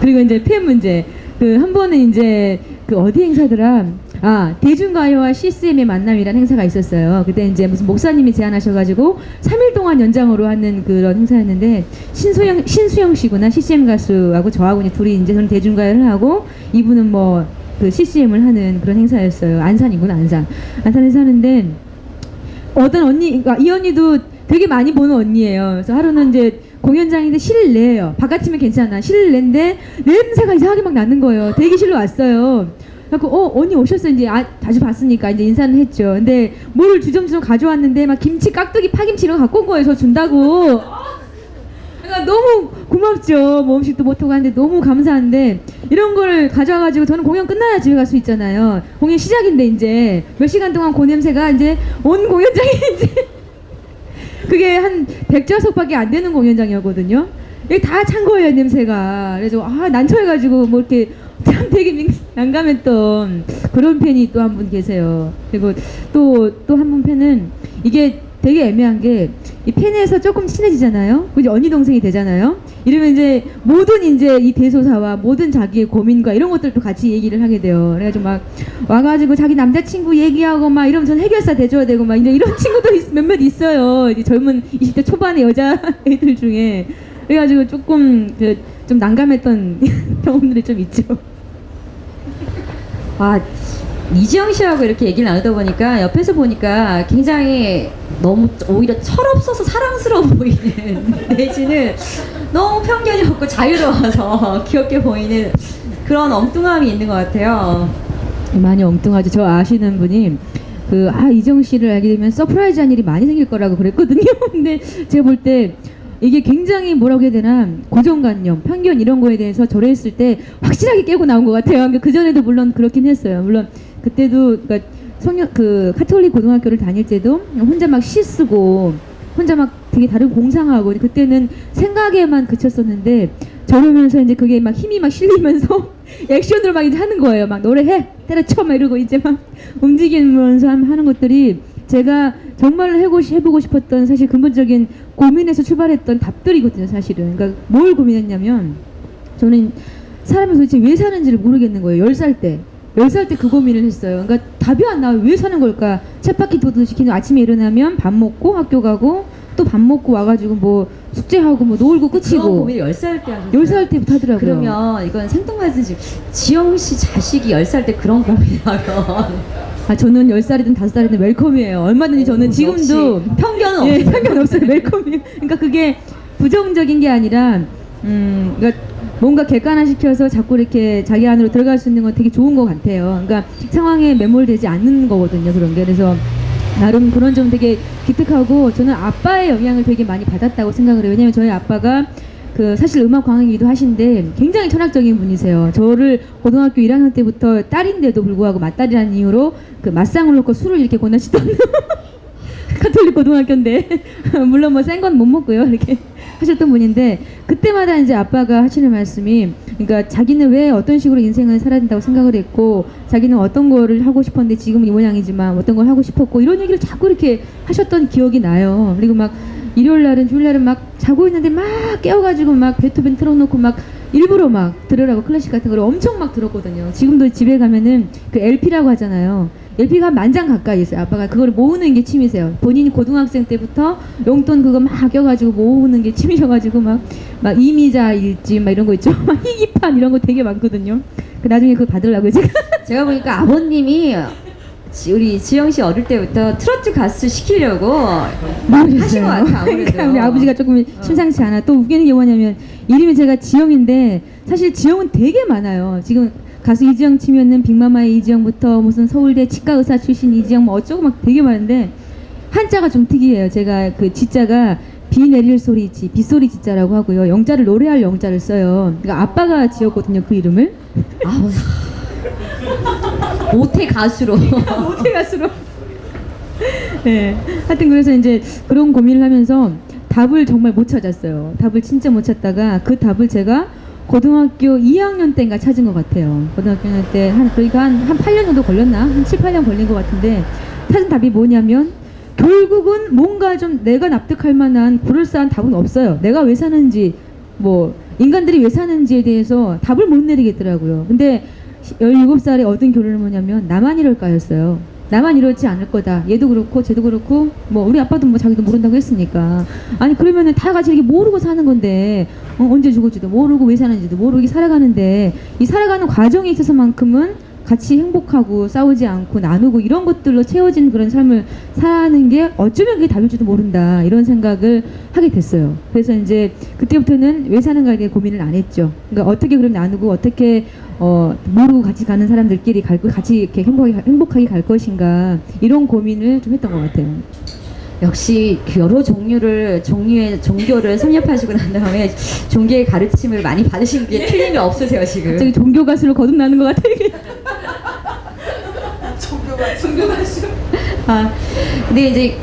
S2: 그리고 이제 팬 문제. 한 번은 이제 어디 행사더라? 대중가요와 CCM의 만남이라는 행사가 있었어요. 그때 이제 무슨 목사님이 제안하셔가지고 3일 동안 연장으로 하는 그런 행사였는데 신수영 씨구나. CCM 가수하고 저하고 이제 둘이 이제 저는 대중가요를 하고 이분은 뭐 그 CCM을 하는 그런 행사였어요. 안산이구나, 안산에서 하는데 어떤 언니, 이 언니도 되게 많이 보는 언니예요. 그래서 하루는 이제 공연장인데 실을 내요. 바깥이면 괜찮아. 실을 낸데 냄새가 이상하게 막 나는 거예요. 대기실로 왔어요. 그래서 언니 오셨어요. 이제 자주 봤으니까 이제 인사는 했죠. 근데 뭐를 주섬주섬 가져왔는데 막 김치, 깍두기, 파김치 이런 거 갖고 온 거예요. 저 준다고. 그러니까 너무 고맙죠. 뭐 음식도 못하고 하는데 너무 감사한데 이런 걸 가져와가지고 저는 공연 끝나야 집에 갈 수 있잖아요. 공연 시작인데 이제 몇 시간 동안 그 냄새가 이제 온 공연장에 이제 그게 한 100좌석밖에 안 되는 공연장이었거든요. 이게 다 찬 거예요, 냄새가. 그래서 난처해가지고 뭐 이렇게 참 되게 난감했던 그런 팬이 또 한 분 계세요. 그리고 또 한 분 팬은 이게 되게 애매한 게 이 팬에서 조금 친해지잖아요. 이제 언니 동생이 되잖아요. 이러면 이제 모든 이제 이 대소사와 모든 자기의 고민과 이런 것들도 같이 얘기를 하게 돼요. 그래가지고 막 와가지고 자기 남자친구 얘기하고 막 이러면 전 해결사 돼줘야 되고 막 이제 이런 친구도 몇몇 있어요. 이제 젊은 20대 초반의 여자 애들 중에. 그래가지고 조금 좀 난감했던 경험들이 좀 있죠.
S1: 이지영 씨하고 이렇게 얘기를 나누다 보니까 옆에서 보니까 굉장히 너무 오히려 철없어서 사랑스러워 보이는 내지는 너무 편견이 없고 자유로워서 귀엽게 보이는 그런 엉뚱함이 있는 것 같아요.
S2: 많이 엉뚱하죠. 저 아시는 분이 이정 씨를 알게 되면 서프라이즈한 일이 많이 생길 거라고 그랬거든요. 근데 제가 볼 때 이게 굉장히 뭐라고 해야 되나 고정관념, 편견 이런 거에 대해서 저를 했을 때 확실하게 깨고 나온 것 같아요. 그러니까 그 전에도 물론 그렇긴 했어요. 물론 그때도 그러니까 카톨릭 고등학교를 다닐 때도 혼자 막 시 쓰고 혼자 막 되게 다른 공상하고 그때는 생각에만 그쳤었는데 저러면서 이제 그게 막 힘이 막 실리면서 액션으로 막 이제 하는 거예요. 막 노래해, 때려쳐 막 이러고 이제 막 움직이면서 하는 것들이 제가 정말 해보고 싶었던 사실 근본적인 고민에서 출발했던 답들이거든요, 사실은. 그러니까 뭘 고민했냐면 저는 사람이 도대체 왜 사는지를 모르겠는 거예요. 10살 때. 10살 때 그 고민을 했어요. 그러니까 답이 안 나와요. 왜 사는 걸까? 쳇바퀴 도도시키는 아침에 일어나면 밥 먹고 학교 가고 또 밥 먹고 와가지고 뭐 숙제하고 뭐 놀고
S3: 그런
S2: 끝이고.
S3: 고민을 10살 때 하셨어요?
S2: 10살 때부터 하더라고요.
S3: 그러면 이건 생뚱맞은 지영 씨 자식이 10살 때 그런 고민하면
S2: 아, 저는 10살이든 5살이든 웰컴이에요. 얼마든지 저는 지금도
S3: 역시 편견은
S2: 예,
S3: 없어요.
S2: 편견 없어요. 웰컴이에요. 그러니까 그게 부정적인 게 아니라 그러니까 뭔가 객관화시켜서 자꾸 이렇게 자기 안으로 들어갈 수 있는 건 되게 좋은 것 같아요. 그러니까 상황에 매몰되지 않는 거거든요. 그런 게. 그래서 나름 그런 점 되게 기특하고 저는 아빠의 영향을 되게 많이 받았다고 생각을 해요. 왜냐면 저희 아빠가 그 사실 음악 광이기도 하신데 굉장히 철학적인 분이세요. 저를 고등학교 1학년 때부터 딸인데도 불구하고 맏딸이라는 이유로 그 맞상을 놓고 술을 이렇게 권하시던 카톨릭 고등학교인데 물론 뭐 센 건 못 먹고요 이렇게 하셨던 분인데 그때마다 이제 아빠가 하시는 말씀이 그러니까 자기는 왜 어떤 식으로 인생을 살아야 된다고 생각을 했고 자기는 어떤 거를 하고 싶었는데 지금은 이 모양이지만 어떤 걸 하고 싶었고 이런 얘기를 자꾸 이렇게 하셨던 기억이 나요. 그리고 막 일요일 날은 주일 날은 막 자고 있는데 막 깨워가지고 막 베토벤 틀어놓고 막 일부러 막 들으라고 클래식 같은 걸 엄청 막 들었거든요. 지금도 집에 가면은 그 LP라고 하잖아요. LP가 한 10,000장 가까이 있어요. 아빠가 그걸 모으는 게 취미세요. 본인이 고등학생 때부터 용돈 그거 막 껴가지고 모으는 게 취미셔가지고 막 이미자 일지 막 이런 거 있죠. 막 희귀판 이런 거 되게 많거든요. 그 나중에 그거 받으려고요 제가.
S3: 제가 보니까 아버님이 우리 지영 씨 어릴 때부터 트로트 가수 시키려고 하신 것 같아요. 아무래도.
S2: 그러니까 우리 아버지가 조금 심상치 않아. 또 웃기는 게 뭐냐면 이름이 제가 지영인데 사실 지영은 되게 많아요. 지금 가수 이지영 치면은 빅마마의 이지영부터 무슨 서울대 치과 의사 출신 이지영 뭐 어쩌고 막 되게 많은데 한자가 좀 특이해요. 제가 그 지자가 비 내릴 소리 지 빗소리 지자라고 하고요. 영자를 노래할 영자를 써요. 그러니까 아빠가 지었거든요 그 이름을.
S3: 아우. 모태 가수로.
S2: 어떻게 가수로. 네. 하여튼 그래서 이제 그런 고민을 하면서 답을 정말 못 찾았어요. 답을 진짜 못 찾다가 그 답을 제가 고등학교 2학년 때인가 찾은 것 같아요. 고등학교 2학년 때 그러니까 한 8년 정도 걸렸나? 한 7, 8년 걸린 것 같은데 찾은 답이 뭐냐면 결국은 뭔가 좀 내가 납득할 만한 그럴싸한 답은 없어요. 내가 왜 사는지 뭐 인간들이 왜 사는지에 대해서 답을 못 내리겠더라고요. 근데 17살에 얻은 결론은 뭐냐면 나만 이럴까였어요. 나만 이러지 않을 거다. 얘도 그렇고 쟤도 그렇고 뭐 우리 아빠도 뭐 자기도 모른다고 했으니까 아니 그러면은 다 같이 이렇게 모르고 사는 건데 언제 죽을지도 모르고 왜 사는지도 모르고 살아가는데 이 살아가는 과정에 있어서만큼은 같이 행복하고 싸우지 않고 나누고 이런 것들로 채워진 그런 삶을 사는 게 어쩌면 그게 답일지도 모른다 이런 생각을 하게 됐어요. 그래서 이제 그때부터는 왜 사는가에 대해 고민을 안 했죠. 그러니까 어떻게 그럼 나누고 어떻게 모르고 같이 가는 사람들끼리 같이 이렇게 행복하게 갈 것인가 이런 고민을 좀 했던 것 같아요.
S3: 역시 그 여러 종류의 종교를 섭렵하시고 난 다음에 종교의 가르침을 많이 받으신 게 틀림이 없으세요 지금.
S2: 갑자기 종교 가수로 거듭나는 것 같아요. 이게.
S3: 종교 가수. 아 근데 이제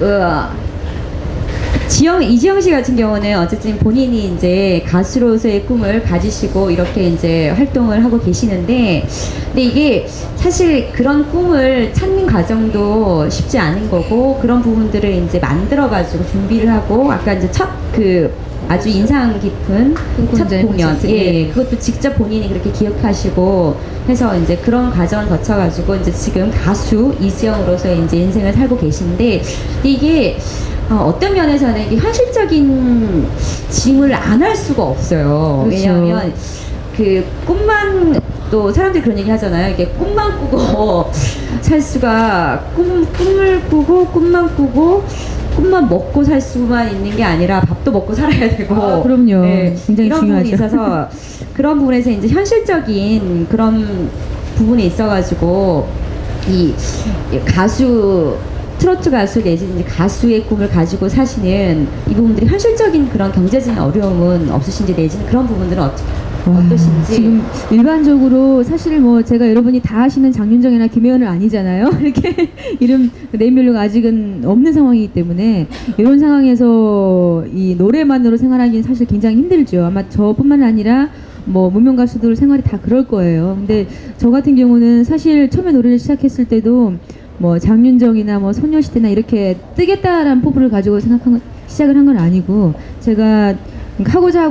S3: 이지영 씨 같은 경우는 어쨌든 본인이 이제 가수로서의 꿈을 가지시고 이렇게 이제 활동을 하고 계시는데, 근데 이게 사실 그런 꿈을 찾는 과정도 쉽지 않은 거고, 그런 부분들을 이제 만들어가지고 준비를 하고, 아까 이제 첫 그 아주 인상 깊은 첫 공연, 예, 그것도 직접 본인이 그렇게 기억하시고 해서 이제 그런 과정을 거쳐가지고 이제 지금 가수 이지영으로서 이제 인생을 살고 계신데, 근데 이게 어떤 면에서는 이게 현실적인 짐을 안 할 수가 없어요.
S2: 그렇죠.
S3: 왜냐하면 그 꿈만 또 사람들이 그런 얘기 하잖아요. 이게 꿈만 꾸고 살 수가 꿈을 꾸고 꿈만 꾸고 꿈만 먹고 살 수만 있는 게 아니라 밥도 먹고 살아야 되고.
S2: 그럼요.
S3: 네,
S2: 굉장히
S3: 이런
S2: 중요하죠.
S3: 부분이 있어서 그런 부분에서 이제 현실적인 그런 부분이 있어가지고 이 가수 트로트 가수 내지는 이제 가수의 꿈을 가지고 사시는 이 부분들이 현실적인 그런 경제적인 어려움은 없으신지 내지는 그런 부분들은 어떠신지.
S2: 지금 일반적으로 사실 뭐 제가 여러분이 다 아시는 장윤정이나 김혜연은 아니잖아요. 이렇게 이름 네임밸류가 아직은 없는 상황이기 때문에 이런 상황에서 이 노래만으로 생활하기는 사실 굉장히 힘들죠. 아마 저뿐만 아니라 뭐 무명 가수들 생활이 다 그럴 거예요. 근데 저 같은 경우는 사실 처음에 노래를 시작했을 때도 뭐 장윤정이나 뭐 소녀시대나 이렇게 뜨겠다라는 포부를 가지고 시작을 한 건 아니고 제가 하고자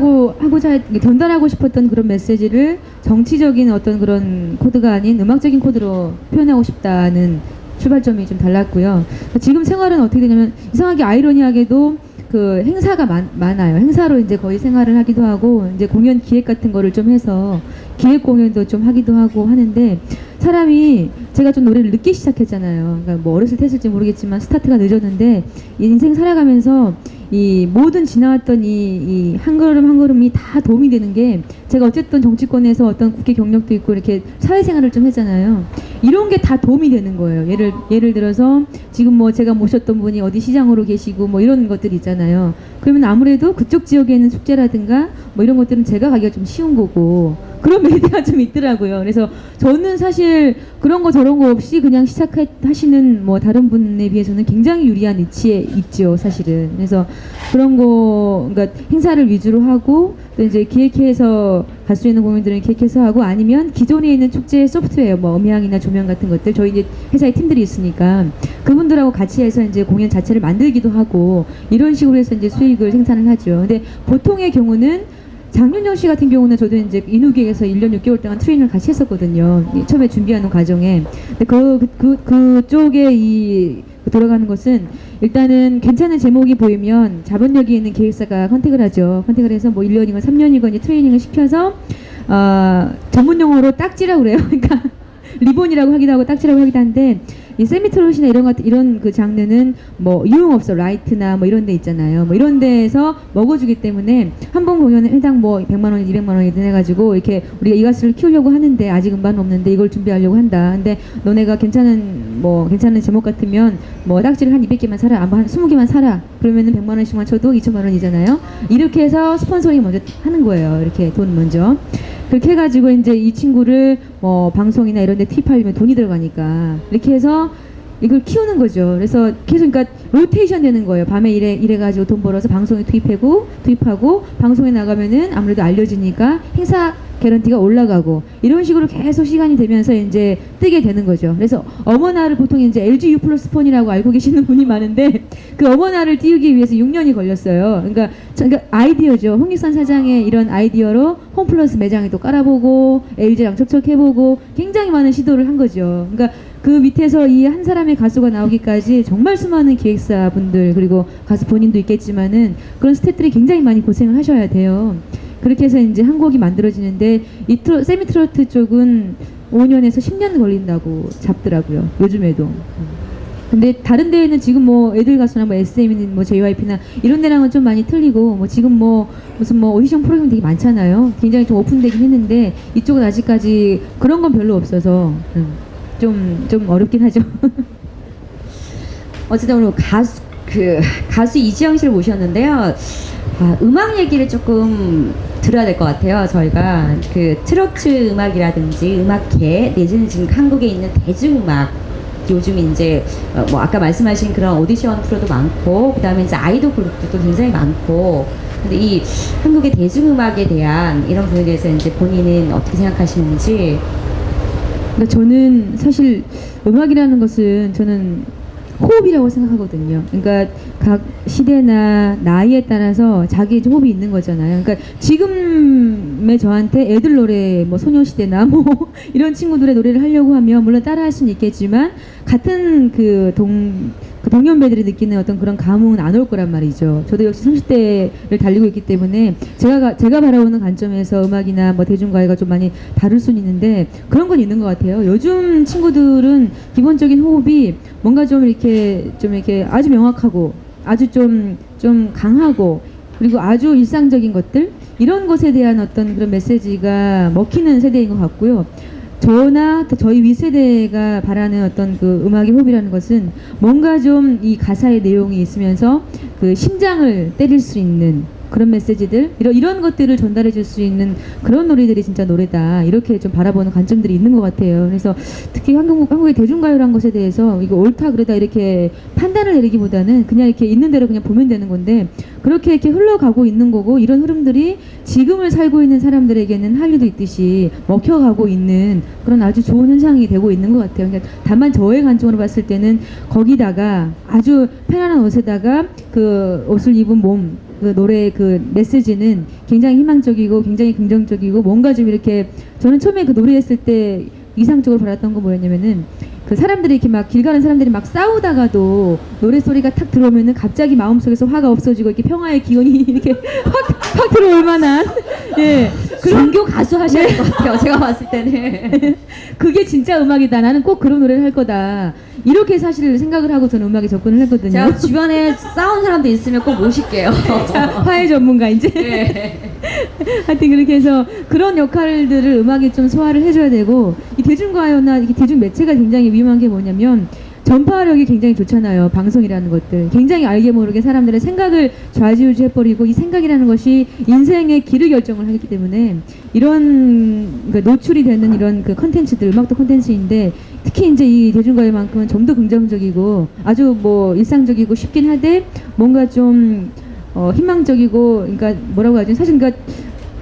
S2: 전달하고 싶었던 그런 메시지를 정치적인 어떤 그런 코드가 아닌 음악적인 코드로 표현하고 싶다는 출발점이 좀 달랐고요. 지금 생활은 어떻게 되냐면 이상하게 아이러니하게도 그 행사가 많아요. 행사로 이제 거의 생활을 하기도 하고 이제 공연 기획 같은 거를 좀 해서 기획 공연도 좀 하기도 하고 하는데 사람이 제가 좀 노래를 늦게 시작했잖아요. 그러니까 뭐 어렸을 때 했을지 모르겠지만 스타트가 늦었는데 인생 살아가면서 이 모든 지나왔던 이 한 걸음 한 걸음이 다 도움이 되는 게 제가 어쨌든 정치권에서 어떤 국회 경력도 있고 이렇게 사회생활을 좀 했잖아요. 이런 게 다 도움이 되는 거예요. 예를 들어서 지금 뭐 제가 모셨던 분이 어디 시장으로 계시고 뭐 이런 것들 있잖아요. 그러면 아무래도 그쪽 지역에 있는 축제라든가 뭐 이런 것들은 제가 가기가 좀 쉬운 거고 그런 메리트가 좀 있더라고요. 그래서 저는 사실 그런 거 저런 거 없이 그냥 시작하시는 뭐 다른 분에 비해서는 굉장히 유리한 위치에 있죠, 사실은. 그래서 그런 거, 그러니까 행사를 위주로 하고 또 이제 기획해서 갈 수 있는 공연들은 기획해서 하고 아니면 기존에 있는 축제 소프트웨어, 뭐 음향이나 조명 같은 것들 저희 이제 회사에 팀들이 있으니까 그분들하고 같이 해서 이제 공연 자체를 만들기도 하고 이런 식으로 해서 이제 수익을 생산을 하죠. 근데 보통의 경우는 장윤정 씨 같은 경우는 저도 이제 인후기에서 1년 6개월 동안 트레이닝을 같이 했었거든요. 처음에 준비하는 과정에. 근데 그쪽에 돌아가는 것은 일단은 괜찮은 제목이 보이면 자본력이 있는 기획사가 컨택을 하죠. 컨택을 해서 뭐 1년이건 3년이건 이제 트레이닝을 시켜서 전문 용어로 딱지라고 그래요. 그러니까 리본이라고 하기도 하고 딱지라고 하기도 한데 이 세미트롯이나 이런 그 장르는 뭐 유흥업소 라이트나 뭐 이런 데 있잖아요. 뭐 이런 데에서 먹어주기 때문에 한 번 공연에 해당 뭐 100만 원이 200만 원이든 해가지고 이렇게 우리가 이 가수를 키우려고 하는데 아직 음반은 없는데 이걸 준비하려고 한다. 근데 너네가 괜찮은 제목 같으면 뭐 딱지를 한 200개만 사라. 한 20개만 사라. 그러면은 100만 원씩만 쳐도 2천만 원이잖아요. 이렇게 해서 스폰서링 먼저 하는 거예요. 이렇게 돈 먼저. 그렇게 해가지고 이제 이 친구를 뭐 방송이나 이런 데 투입하려면 돈이 들어가니까 이렇게 해서 이걸 키우는 거죠. 그래서 계속 그러니까 로테이션 되는 거예요. 밤에 이래가지고 돈 벌어서 방송에 투입하고 방송에 나가면은 아무래도 알려지니까 행사 개런티가 올라가고 이런 식으로 계속 시간이 되면서 이제 뜨게 되는 거죠. 그래서 어머나를 보통 이제 LG U 플러스 폰이라고 알고 계시는 분이 많은데 그 어머나를 띄우기 위해서 6년이 걸렸어요. 그러니까 아이디어죠. 홍익선 사장의 이런 아이디어로 홈플러스 매장에도 깔아보고 LG랑 접촉해보고 굉장히 많은 시도를 한 거죠. 그러니까 그 밑에서 이 한 사람의 가수가 나오기까지 정말 수많은 기획사 분들 그리고 가수 본인도 있겠지만은 그런 스태프들이 굉장히 많이 고생을 하셔야 돼요. 그렇게 해서 이제 한 곡이 만들어지는데 이 세미트로트 쪽은 5년에서 10년 걸린다고 잡더라고요. 요즘에도. 근데 다른 데에는 지금 뭐 애들 가수나 뭐 SM이나 뭐 JYP나 이런 데랑은 좀 많이 틀리고 뭐 지금 뭐 무슨 뭐 오디션 프로그램 되게 많잖아요. 굉장히 좀 오픈되긴 했는데 이쪽은 아직까지 그런 건 별로 없어서 좀 어렵긴 하죠.
S3: 어쨌든 오늘 가수 이지영 씨를 모셨는데요. 음악 얘기를 조금 들어야 될 것 같아요. 저희가 그 트로트 음악이라든지 음악계 내지는 지금 한국에 있는 대중음악 요즘 이제 뭐 아까 말씀하신 그런 오디션 프로도 많고 그다음에 이제 아이돌 그룹도 굉장히 많고 근데 이 한국의 대중음악에 대한 이런 부분에 대해서 이제 본인은 어떻게 생각하시는지.
S2: 그러니까 저는 사실 음악이라는 것은 저는 호흡이라고 생각하거든요. 그러니까 각 시대나 나이에 따라서 자기의 호흡이 있는 거잖아요. 그러니까 지금의 저한테 애들 노래, 뭐 소녀시대나 뭐 이런 친구들의 노래를 하려고 하면 물론 따라할 수는 있겠지만 같은 그 동년배들이 느끼는 어떤 그런 감흥은 안 올 거란 말이죠. 저도 역시 30대를 달리고 있기 때문에 제가 바라보는 관점에서 음악이나 뭐 대중가요가 좀 많이 다를 수는 있는데 그런 건 있는 것 같아요. 요즘 친구들은 기본적인 호흡이 뭔가 좀 이렇게 아주 명확하고 아주 좀 강하고 그리고 아주 일상적인 것들 이런 것에 대한 어떤 그런 메시지가 먹히는 세대인 것 같고요. 저나 저희 윗세대가 바라는 어떤 그 음악의 호흡이라는 것은 뭔가 좀 이 가사의 내용이 있으면서 그 심장을 때릴 수 있는 그런 메시지들 이런 것들을 전달해 줄 수 있는 그런 노래들이 진짜 노래다 이렇게 좀 바라보는 관점들이 있는 것 같아요. 그래서 특히 한국의 대중가요라는 것에 대해서 이거 옳다 그러다 이렇게 판단을 내리기보다는 그냥 이렇게 있는 대로 그냥 보면 되는 건데 그렇게 이렇게 흘러가고 있는 거고 이런 흐름들이 지금을 살고 있는 사람들에게는 한리도 있듯이 먹혀가고 있는 그런 아주 좋은 현상이 되고 있는 것 같아요. 그러니까 다만 저의 관점으로 봤을 때는 거기다가 아주 편안한 옷에다가 그 옷을 입은 몸 그 노래의 그 메시지는 굉장히 희망적이고 굉장히 긍정적이고 뭔가 좀 이렇게 저는 처음에 그 노래했을 때 이상적으로 받았던 건 뭐였냐면은 그 사람들이 이렇게 막 길 가는 사람들이 막 싸우다가도 노래 소리가 탁 들어오면은 갑자기 마음속에서 화가 없어지고 이렇게 평화의 기운이 이렇게 확 들어올 만한 예
S3: 종교 가수 하셔야 될 것 같아요. 제가 봤을 때는.
S2: 그게 진짜 음악이다. 나는 꼭 그런 노래를 할 거다. 이렇게 사실 생각을 하고 저는 음악에 접근을 했거든요.
S3: 제가 주변에 싸운 사람도 있으면 꼭 모실게요.
S2: 화해 전문가 이제.
S3: 네.
S2: 하여튼 그렇게 해서 그런 역할들을 음악에 좀 소화를 해줘야 되고 이 대중가요나 이게 대중 매체가 굉장히 위험한 게 뭐냐면 전파력이 굉장히 좋잖아요. 방송이라는 것들. 굉장히 알게 모르게 사람들의 생각을 좌지우지해버리고 이 생각이라는 것이 인생의 길을 결정을 하기 때문에 이런 그러니까 노출이 되는 이런 그 컨텐츠들, 음악도 컨텐츠인데 특히 이제 이 대중가요만큼은 좀 더 긍정적이고 아주 뭐 일상적이고 쉽긴 하되 뭔가 좀 희망적이고 그러니까 뭐라고 하죠? 사실 그러니까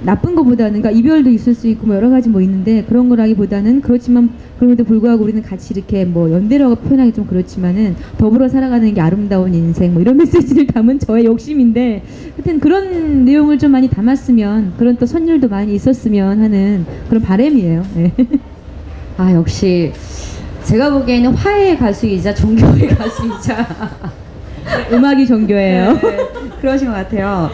S2: 나쁜 것보다는 그러니까 이별도 있을 수 있고 뭐 여러 가지 뭐 있는데 그런 거라기보다는 그렇지만 그럼에도 불구하고 우리는 같이 이렇게 뭐 연대라고 표현하기 좀 그렇지만은 더불어 살아가는 게 아름다운 인생 뭐 이런 메시지를 담은 저의 욕심인데 하여튼 그런 내용을 좀 많이 담았으면 그런 또 선율도 많이 있었으면 하는 그런 바람이에요. 네.
S3: 아, 역시 제가 보기에는 화해의 가수이자 종교의 가수이자
S2: 음악이 종교예요.
S3: 네, 그러신 것 같아요.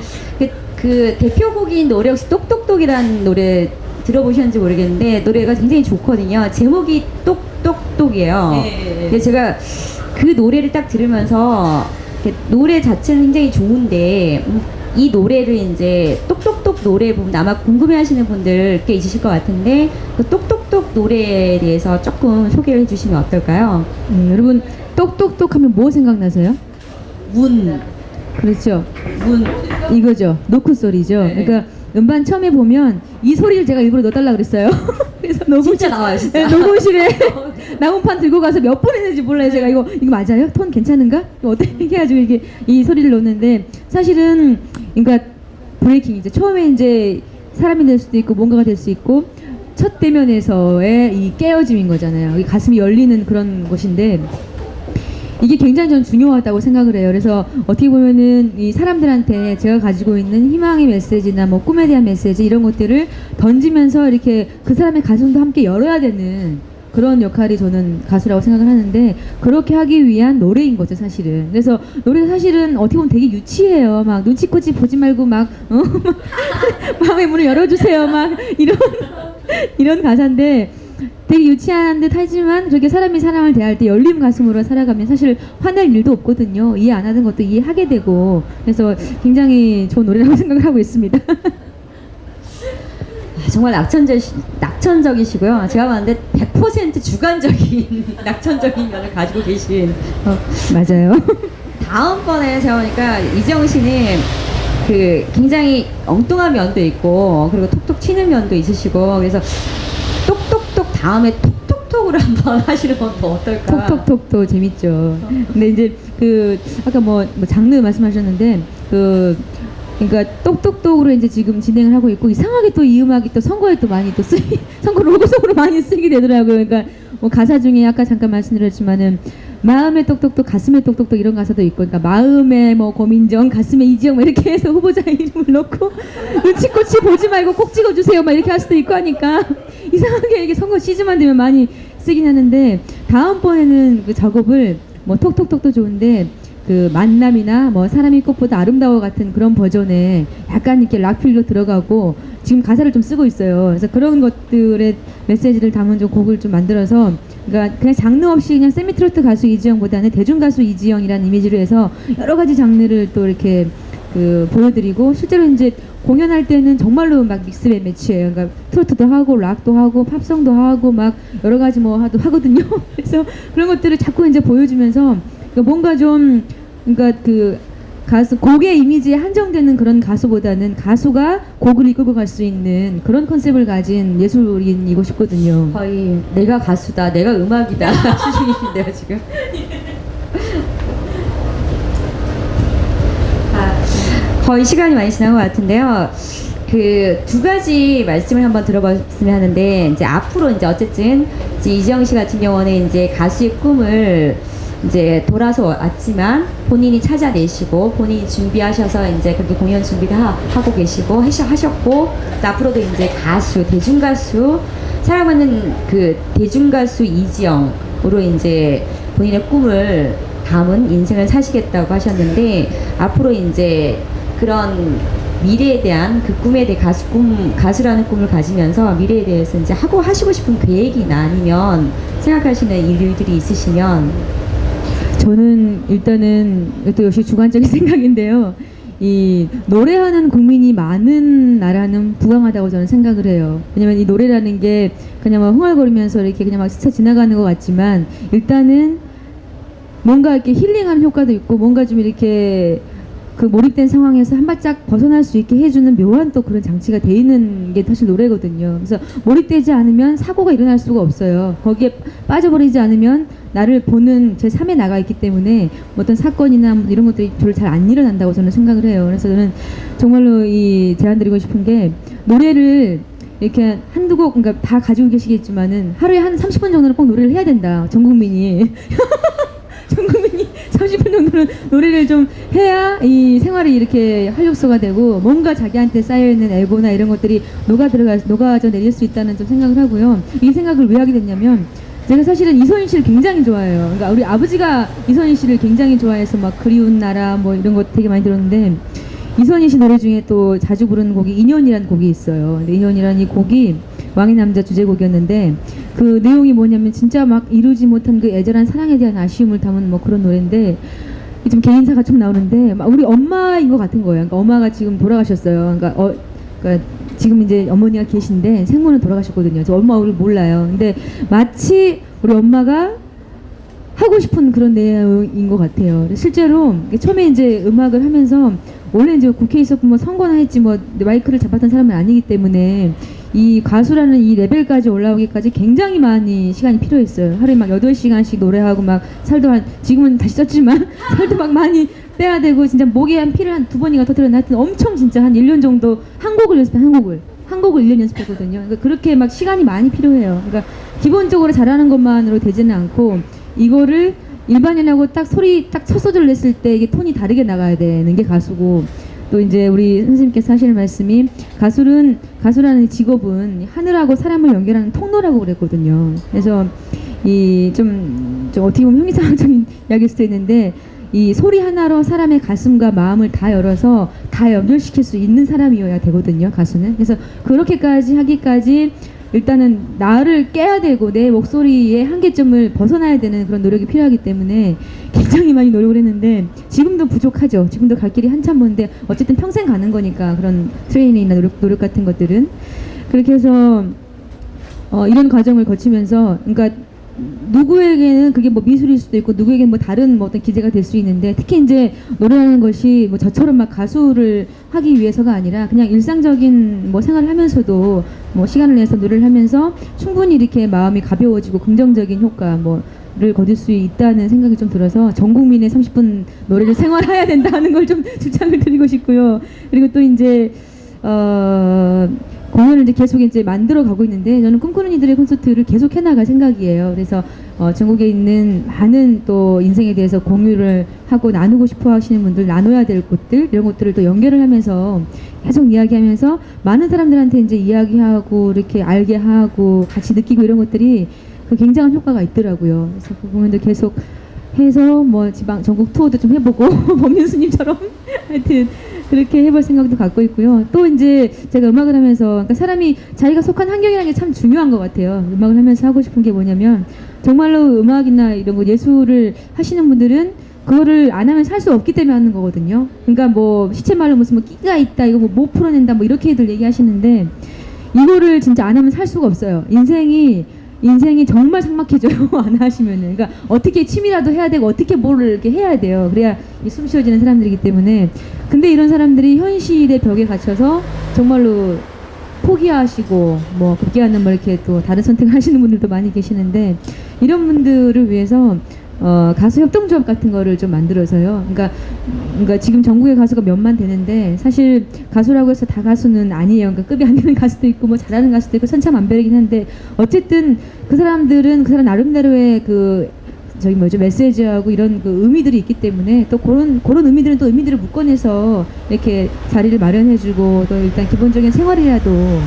S3: 그 대표곡인 노래 혹시 똑똑똑이라는 노래 들어보셨는지 모르겠는데 노래가 굉장히 좋거든요. 제목이 똑똑똑이에요. 근데 제가 그 노래를 딱 들으면서 노래 자체는 굉장히 좋은데 이 노래를 이제 똑똑똑 노래 부분 아마 궁금해하시는 분들 꽤 있으실 것 같은데 그 똑똑똑 노래에 대해서 조금 소개를 해주시면 어떨까요?
S2: 여러분 똑똑똑 하면 뭐 생각나세요?
S3: 문,
S2: 그렇죠.
S3: 문.
S2: 이거죠. 노크 소리죠.
S3: 네.
S2: 그러니까 음반 처음에 보면 이 소리를 제가 일부러 넣어달라 그랬어요. 그래서
S3: 진짜 나와요, 진짜.
S2: 네, 녹음실에 나무판 들고 가서 몇 번 했는지 몰라요. 제가 이거 맞아요? 톤 괜찮은가? 이거 어떻게 해가지고 이게 이 소리를 넣는데 사실은 그러니까 브레이킹이죠. 처음에 이제 사람이 될 수도 있고 뭔가가 될 수 있고 첫 대면에서의 이 깨어짐인 거잖아요. 이 가슴이 열리는 그런 것인데. 이게 굉장히 전 중요하다고 생각을 해요. 그래서 어떻게 보면은 이 사람들한테 제가 가지고 있는 희망의 메시지나 뭐 꿈에 대한 메시지 이런 것들을 던지면서 이렇게 그 사람의 가슴도 함께 열어야 되는 그런 역할이 저는 가수라고 생각을 하는데 그렇게 하기 위한 노래인 거죠, 사실은. 그래서 노래가 사실은 어떻게 보면 되게 유치해요. 막 눈치코치 보지 말고 막 마음의 문을 열어주세요. 막 이런 가사인데 되게 유치한 듯 하지만 그렇게 사람이 사람을 대할 때 열린 가슴으로 살아가면 사실 화낼 일도 없거든요. 이해 안 하는 것도 이해하게 되고 그래서 굉장히 좋은 노래라고 생각을 하고 있습니다.
S3: 정말 낙천적이시고요. 제가 봤는데 100% 주관적인 낙천적인 면을 가지고 계신.
S2: 맞아요.
S3: 다음번에 제가 보니까 이정 씨는 그 굉장히 엉뚱한 면도 있고 그리고 톡톡 튀는 면도 있으시고 그래서 똑똑똑 다음에 톡톡톡으로 한번 하시는 건 더 어떨까?
S2: 톡톡톡도 재밌죠. 근데 이제 그 아까 뭐 장르 말씀하셨는데 그러니까 똑똑똑으로 이제 지금 진행을 하고 있고 이상하게 또 이 음악이 또 선거에 또 많이 또 선거 로고송으로 많이 쓰게 되더라고요. 그러니까 뭐 가사 중에 아까 잠깐 말씀드렸지만은 마음의 똑똑똑 가슴의 똑똑똑 이런 가사도 있고 그러니까 마음의 뭐 고민정 가슴의 이지영 뭐 이렇게 해서 후보자 이름을 넣고 눈치코치 보지 말고 꼭 찍어주세요 막 이렇게 할 수도 있고 하니까 이상하게 이게 선거 시즌만 되면 많이 쓰긴 하는데 다음번에는 그 작업을 뭐 톡톡톡도 좋은데 그 만남이나 뭐 사람이 꽃보다 아름다워 같은 그런 버전에 약간 이렇게 락필로 들어가고 지금 가사를 좀 쓰고 있어요. 그래서 그런 것들의 메시지를 담은 좀 곡을 좀 만들어서 그러니까 그냥 장르 없이 그냥 세미트로트 가수 이지영보다는 대중 가수 이지영이라는 이미지로 해서 여러 가지 장르를 또 이렇게 그 보여드리고 실제로 이제 공연할 때는 정말로 막 믹스 앤 매치예요. 그러니까 트로트도 하고 락도 하고 팝송도 하고 막 여러 가지 뭐 하거든요. 그래서 그런 것들을 자꾸 이제 보여주면서 그러니까 뭔가 좀 그러니까 그 가수 곡의 이미지에 한정되는 그런 가수보다는 가수가 곡을 이끌고 갈 수 있는 그런 컨셉을 가진 예술인이고 싶거든요.
S3: 거의 내가 가수다, 내가 음악이다 수준이신데요 지금. 거의 시간이 많이 지난 것 같은데요. 그 두 가지 말씀을 한번 들어봤으면 하는데, 이제 앞으로 이제 어쨌든 이제 이지영 씨 같은 경우는 이제 가수의 꿈을 이제 돌아서 왔지만 본인이 찾아내시고 본인이 준비하셔서 이제 그렇게 공연 준비를 하고 계시고 하셨고, 또 앞으로도 이제 가수, 대중가수, 사랑받는 그 대중가수 이지영으로 이제 본인의 꿈을 담은 인생을 사시겠다고 하셨는데, 앞으로 이제 그런 미래에 대한 그 꿈에 대해 가수라는 꿈을 가지면서 미래에 대해서 이제 하시고 싶은 계획이나 아니면 생각하시는 일들이 있으시면.
S2: 저는 일단은 또 역시 주관적인 생각인데요. 이 노래하는 국민이 많은 나라는 부강하다고 저는 생각을 해요. 왜냐면 이 노래라는 게 그냥 막 흥얼거리면서 이렇게 그냥 막 스쳐 지나가는 것 같지만, 일단은 뭔가 이렇게 힐링하는 효과도 있고, 뭔가 좀 이렇게 그 몰입된 상황에서 한 발짝 벗어날 수 있게 해주는 묘한 또 그런 장치가 돼 있는 게 사실 노래거든요. 그래서 몰입되지 않으면 사고가 일어날 수가 없어요. 거기에 빠져버리지 않으면 나를 보는 제 3에 나가 있기 때문에 어떤 사건이나 뭐 이런 것들이 별로 잘 안 일어난다고 저는 생각을 해요. 그래서 저는 정말로 이 제안 드리고 싶은 게, 노래를 이렇게 한두 곡, 그러니까 다 가지고 계시겠지만은 하루에 한 30분 정도는 꼭 노래를 해야 된다. 전 국민이. 전 국민이 30분 정도는 노래를 좀 해야 이 생활이 이렇게 활력소가 되고, 뭔가 자기한테 쌓여있는 에고나 이런 것들이 녹아져 내릴 수 있다는 좀 생각을 하고요. 이 생각을 왜 하게 됐냐면, 제가 사실은 이선희 씨를 굉장히 좋아해요. 그러니까 우리 아버지가 이선희 씨를 굉장히 좋아해서 막 그리운 나라 뭐 이런 거 되게 많이 들었는데, 이선희 씨 노래 중에 또 자주 부르는 곡이 인연이라는 곡이 있어요. 근데 인연이라는 이 곡이 왕의 남자 주제곡이었는데, 그 내용이 뭐냐면 진짜 막 이루지 못한 그 애절한 사랑에 대한 아쉬움을 담은 뭐 그런 노래인데, 좀 개인사가 좀 나오는데 막 우리 엄마인 것 같은 거예요. 그러니까 엄마가 지금 돌아가셨어요. 그러니까 지금 이제 어머니가 계신데 생모는 돌아가셨거든요. 저 엄마 얼굴 몰라요. 근데 마치 우리 엄마가 하고 싶은 그런 내용인 것 같아요. 실제로 처음에 이제 음악을 하면서, 원래 이제 국회에 있었고 뭐 선거나 했지 뭐 마이크를 잡았던 사람은 아니기 때문에 이 가수라는 이 레벨까지 올라오기까지 굉장히 많이 시간이 필요했어요. 하루에 막 8시간씩 노래하고 막 살도 지금은 다시 쪘지만 살도 막 많이 빼야 되고, 진짜 목에 한 피를 한 2번인가 터뜨렸나, 하여튼 엄청 진짜 한 1년 정도 한 곡을 1년 연습했거든요. 그러니까 그렇게 막 시간이 많이 필요해요. 그러니까 기본적으로 잘하는 것만으로 되지는 않고, 이거를 일반인하고 딱 소리 딱 첫 소절을 냈을 때 이게 톤이 다르게 나가야 되는 게 가수고, 또 이제 우리 선생님께서 하시는 말씀이, 가수라는 직업은 하늘하고 사람을 연결하는 통로라고 그랬거든요. 그래서 이 좀 어떻게 보면 형이상학적인 이야기일 수도 있는데, 이 소리 하나로 사람의 가슴과 마음을 다 열어서 다 연결시킬 수 있는 사람이어야 되거든요, 가수는. 그래서 그렇게까지 하기까지 일단은 나를 깨야 되고 내 목소리의 한계점을 벗어나야 되는 그런 노력이 필요하기 때문에 굉장히 많이 노력을 했는데, 지금도 부족하죠. 지금도 갈 길이 한참 먼데, 어쨌든 평생 가는 거니까 그런 트레이닝이나 노력 같은 것들은. 그렇게 해서 이런 과정을 거치면서, 그러니까 누구에게는 그게 뭐 미술일 수도 있고, 누구에게는 뭐 다른 뭐 어떤 기재가 될 수 있는데, 특히 이제 노래라는 것이 뭐 저처럼 막 가수를 하기 위해서가 아니라 그냥 일상적인 뭐 생활을 하면서도 뭐 시간을 내서 노래를 하면서 충분히 이렇게 마음이 가벼워지고 긍정적인 효과 를 거둘 수 있다는 생각이 좀 들어서, 전 국민의 30분 노래를 생활해야 된다는 걸 좀 주장을 드리고 싶고요. 그리고 또 이제 공연을 이제 계속 이제 만들어 가고 있는데, 저는 꿈꾸는 이들의 콘서트를 계속 해나갈 생각이에요. 그래서 전국에 있는 많은 또 인생에 대해서 공유를 하고 나누고 싶어 하시는 분들, 나눠야 될 곳들, 이런 것들을 또 연결을 하면서 계속 이야기하면서 많은 사람들한테 이제 이야기하고 이렇게 알게 하고 같이 느끼고, 이런 것들이 그 굉장한 효과가 있더라고요. 그래서 그 공연도 계속 해서 뭐 지방 전국 투어도 좀 해보고 범윤수님처럼 하여튼 그렇게 해볼 생각도 갖고 있고요. 또 이제 제가 음악을 하면서, 그러니까 사람이 자기가 속한 환경이라는 게 참 중요한 것 같아요. 음악을 하면서 하고 싶은 게 뭐냐면, 정말로 음악이나 이런 거 예술을 하시는 분들은 그거를 안 하면 살 수 없기 때문에 하는 거거든요. 그러니까 뭐 시체말로 무슨 뭐 끼가 있다, 이거 뭐 못 풀어낸다, 뭐 이렇게들 얘기하시는데, 이거를 진짜 안 하면 살 수가 없어요. 인생이 정말 삭막해져요. 안 하시면은. 그러니까 어떻게 취미라도 해야 되고, 어떻게 뭘 이렇게 해야 돼요. 그래야 숨 쉬어지는 사람들이기 때문에. 근데 이런 사람들이 현실의 벽에 갇혀서 정말로 포기하시고 뭐 급기야는 뭐 이렇게 또 다른 선택을 하시는 분들도 많이 계시는데, 이런 분들을 위해서 가수 협동조합 같은 거를 좀 만들어서요. 그러니까 지금 전국에 가수가 몇만 되는데 사실 가수라고 해서 다 가수는 아니에요. 그러니까 급이 안 되는 가수도 있고 뭐 잘하는 가수도 있고 천차만별이긴 한데 어쨌든 그 사람들은 그 사람 나름대로의 그 저기 뭐죠 메시지하고 이런 그 의미들이 있기 때문에 또 그런 의미들은 또 의미들을 묶어내서 이렇게 자리를 마련해주고 또 일단 기본적인 생활이라도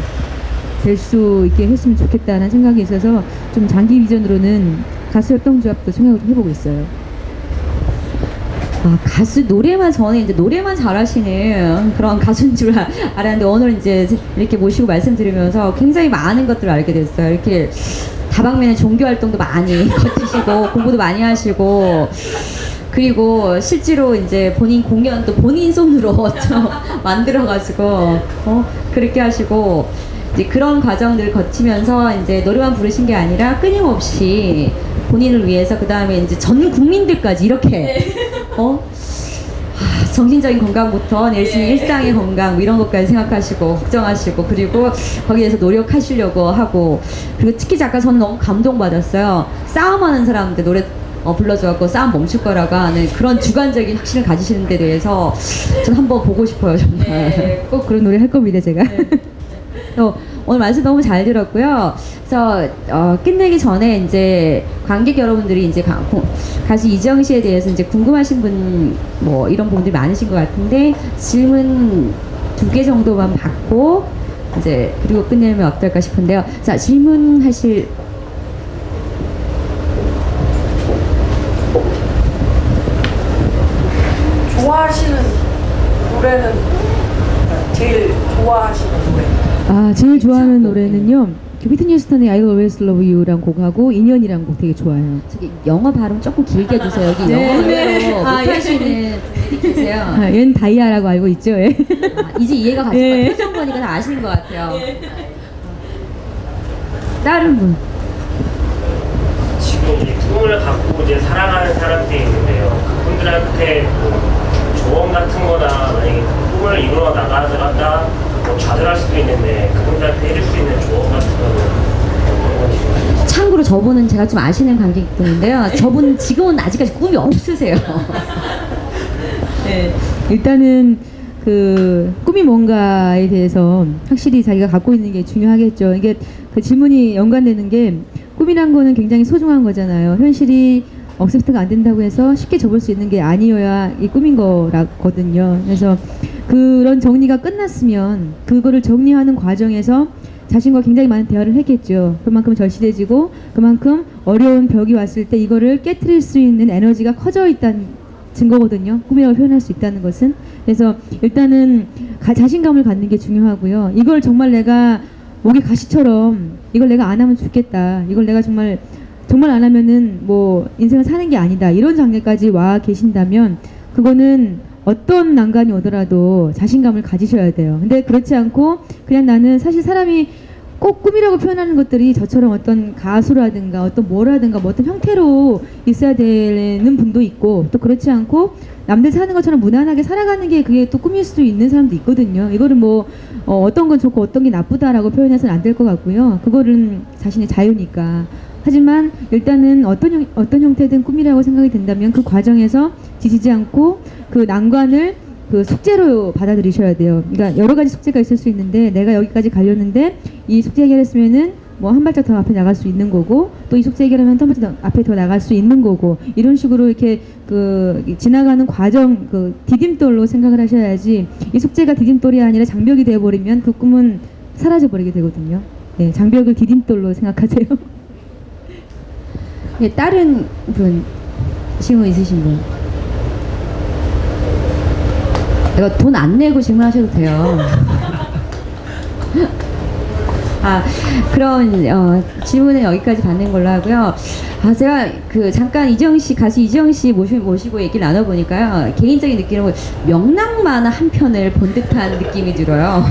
S2: 될 수 있게 했으면 좋겠다는 생각이 있어서 좀 장기 비전으로는 가수 협동조합도 생각을 좀 해보고 있어요.
S3: 아, 가수 노래만 저는 이제 노래만 잘하시는 그런 가수인 줄 알았는데 오늘 이제 이렇게 모시고 말씀드리면서 굉장히 많은 것들을 알게 됐어요. 이렇게 다방면에 종교 활동도 많이 거치시고 공부도 많이 하시고 그리고 실제로 이제 본인 공연도 본인 손으로 좀 만들어가지고 그렇게 하시고 이제 그런 과정들을 거치면서 이제 노래만 부르신 게 아니라 끊임없이 본인을 위해서 그 다음에 이제 전 국민들까지 이렇게 정신적인 건강부터 내신 일상의 건강 뭐 이런 것까지 생각하시고 걱정하시고 그리고 거기에서 노력하시려고 하고 그리고 특히 잠깐 저는 너무 감동받았어요. 싸움하는 사람들 노래 불러줘갖고 싸움 멈출 거라고 하는 그런 주관적인 확신을 가지시는 데 대해서 저는 한번 보고 싶어요 정말.
S2: 꼭 그런 노래 할 겁니다 제가.
S3: 오늘 말씀 너무 잘 들었고요. 그래서 끝내기 전에 이제 관객 여러분들이 이제 가수 이지영 씨에 대해서 이제 궁금하신 분 뭐 이런 분들이 많으신 것 같은데 질문 2개 정도만 받고 이제 그리고 끝내면 어떨까 싶은데요. 자 질문하실
S4: 좋아하시는 노래는 제일 좋아하시는 노래?
S2: 제일 좋아하는 노래는요. 휘트니 휴스턴의 I Will Always Love You란 곡하고 인연이란 곡 되게 좋아해요.
S3: 저기 영어 발음 조금 길게 해주세요. 여기 영어로 못하시는 분이 계세요.
S2: 얘는 다이아라고 알고 있죠. 예.
S3: 이제 이해가 가실 것 같아요. 표정 보니까 다 아시는 것 같아요. 다른 분.
S5: 지금 이제 꿈을 갖고 이제 살아가는 사람들이 있는데요. 그분들한테 뭐 조언 같은 거나 만약에 꿈을 이루어 나가다가 뭐 좌절할 수도 있는데 그분들한테 해줄 수 있는 조언 같은 거는 어떤 것인가요?
S3: 참고로 저분은 제가 좀 아시는 관객분인데요. 저분 지금은 아직까지 꿈이 없으세요.
S2: 네. 일단은 그 꿈이 뭔가에 대해서 확실히 자기가 갖고 있는 게 중요하겠죠. 이게 그 질문이 연관되는 게 꿈이란 거는 굉장히 소중한 거잖아요. 현실이 억셉트가 안 된다고 해서 쉽게 접을 수 있는 게 아니어야 이 꿈인 거거든요. 그래서 그런 정리가 끝났으면 그거를 정리하는 과정에서 자신과 굉장히 많은 대화를 했겠죠. 그만큼 절실해지고 그만큼 어려운 벽이 왔을 때 이거를 깨트릴 수 있는 에너지가 커져 있다는 증거거든요. 꿈이라고 표현할 수 있다는 것은. 그래서 일단은 자신감을 갖는 게 중요하고요. 이걸 정말 내가 목에 가시처럼 이걸 내가 안 하면 죽겠다. 이걸 내가 정말 안 하면은 뭐 인생을 사는 게 아니다. 이런 장면까지 와 계신다면 그거는 어떤 난관이 오더라도 자신감을 가지셔야 돼요. 근데 그렇지 않고 그냥 나는 사실 사람이 꼭 꿈이라고 표현하는 것들이 저처럼 어떤 가수라든가 어떤 뭐라든가 뭐 어떤 형태로 있어야 되는 분도 있고 또 그렇지 않고 남들 사는 것처럼 무난하게 살아가는 게 그게 또 꿈일 수도 있는 사람도 있거든요. 이거를 뭐 어떤 건 좋고 어떤 게 나쁘다라고 표현해서는 안 될 것 같고요. 그거는 자신의 자유니까. 하지만 일단은 어떤 형태든 꿈이라고 생각이 된다면 그 과정에서 지치지 않고 그 난관을 그 숙제로 받아들이셔야 돼요. 그러니까 여러 가지 숙제가 있을 수 있는데 내가 여기까지 가려는데 이 숙제 해결했으면은 뭐 한 발짝 더 앞에 나갈 수 있는 거고 또 이 숙제 해결하면 한 발짝 앞에 더 나갈 수 있는 거고 이런 식으로 이렇게 그 지나가는 과정 그 디딤돌로 생각을 하셔야지 이 숙제가 디딤돌이 아니라 장벽이 되어버리면 그 꿈은 사라져 버리게 되거든요. 네, 장벽을 디딤돌로 생각하세요.
S3: 네, 다른 분 질문 있으신 분? 이거 돈 안 내고 질문하셔도 돼요. 그럼 질문은 여기까지 받는 걸로 하고요. 제가 그 잠깐 가수 이지영 씨 모시고 얘기를 나눠보니까요. 개인적인 느낌은 명랑 만화 한 편을 본 듯한 느낌이 들어요.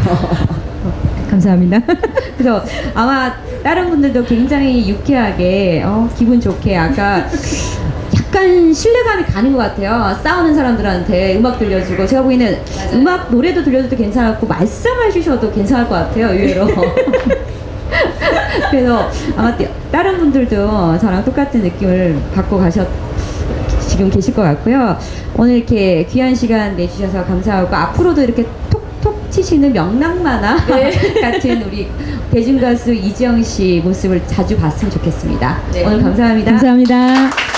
S2: 감사합니다.
S3: 그래서 아마 다른 분들도 굉장히 유쾌하게 기분 좋게 약간 신뢰감이 가는 것 같아요. 싸우는 사람들한테 음악 들려주고 제가 보기에는 음악 노래도 들려줘도 괜찮았고 말씀해 주셔도 괜찮을 것 같아요. 의외로. 그래서 아마 다른 분들도 저랑 똑같은 느낌을 받고 지금 계실 것 같고요. 오늘 이렇게 귀한 시간 내주셔서 감사하고 앞으로도 이렇게 톡톡 치시는 명랑만화 같은 우리 대중가수 이지영 씨 모습을 자주 봤으면 좋겠습니다. 오늘 감사합니다.
S2: 감사합니다.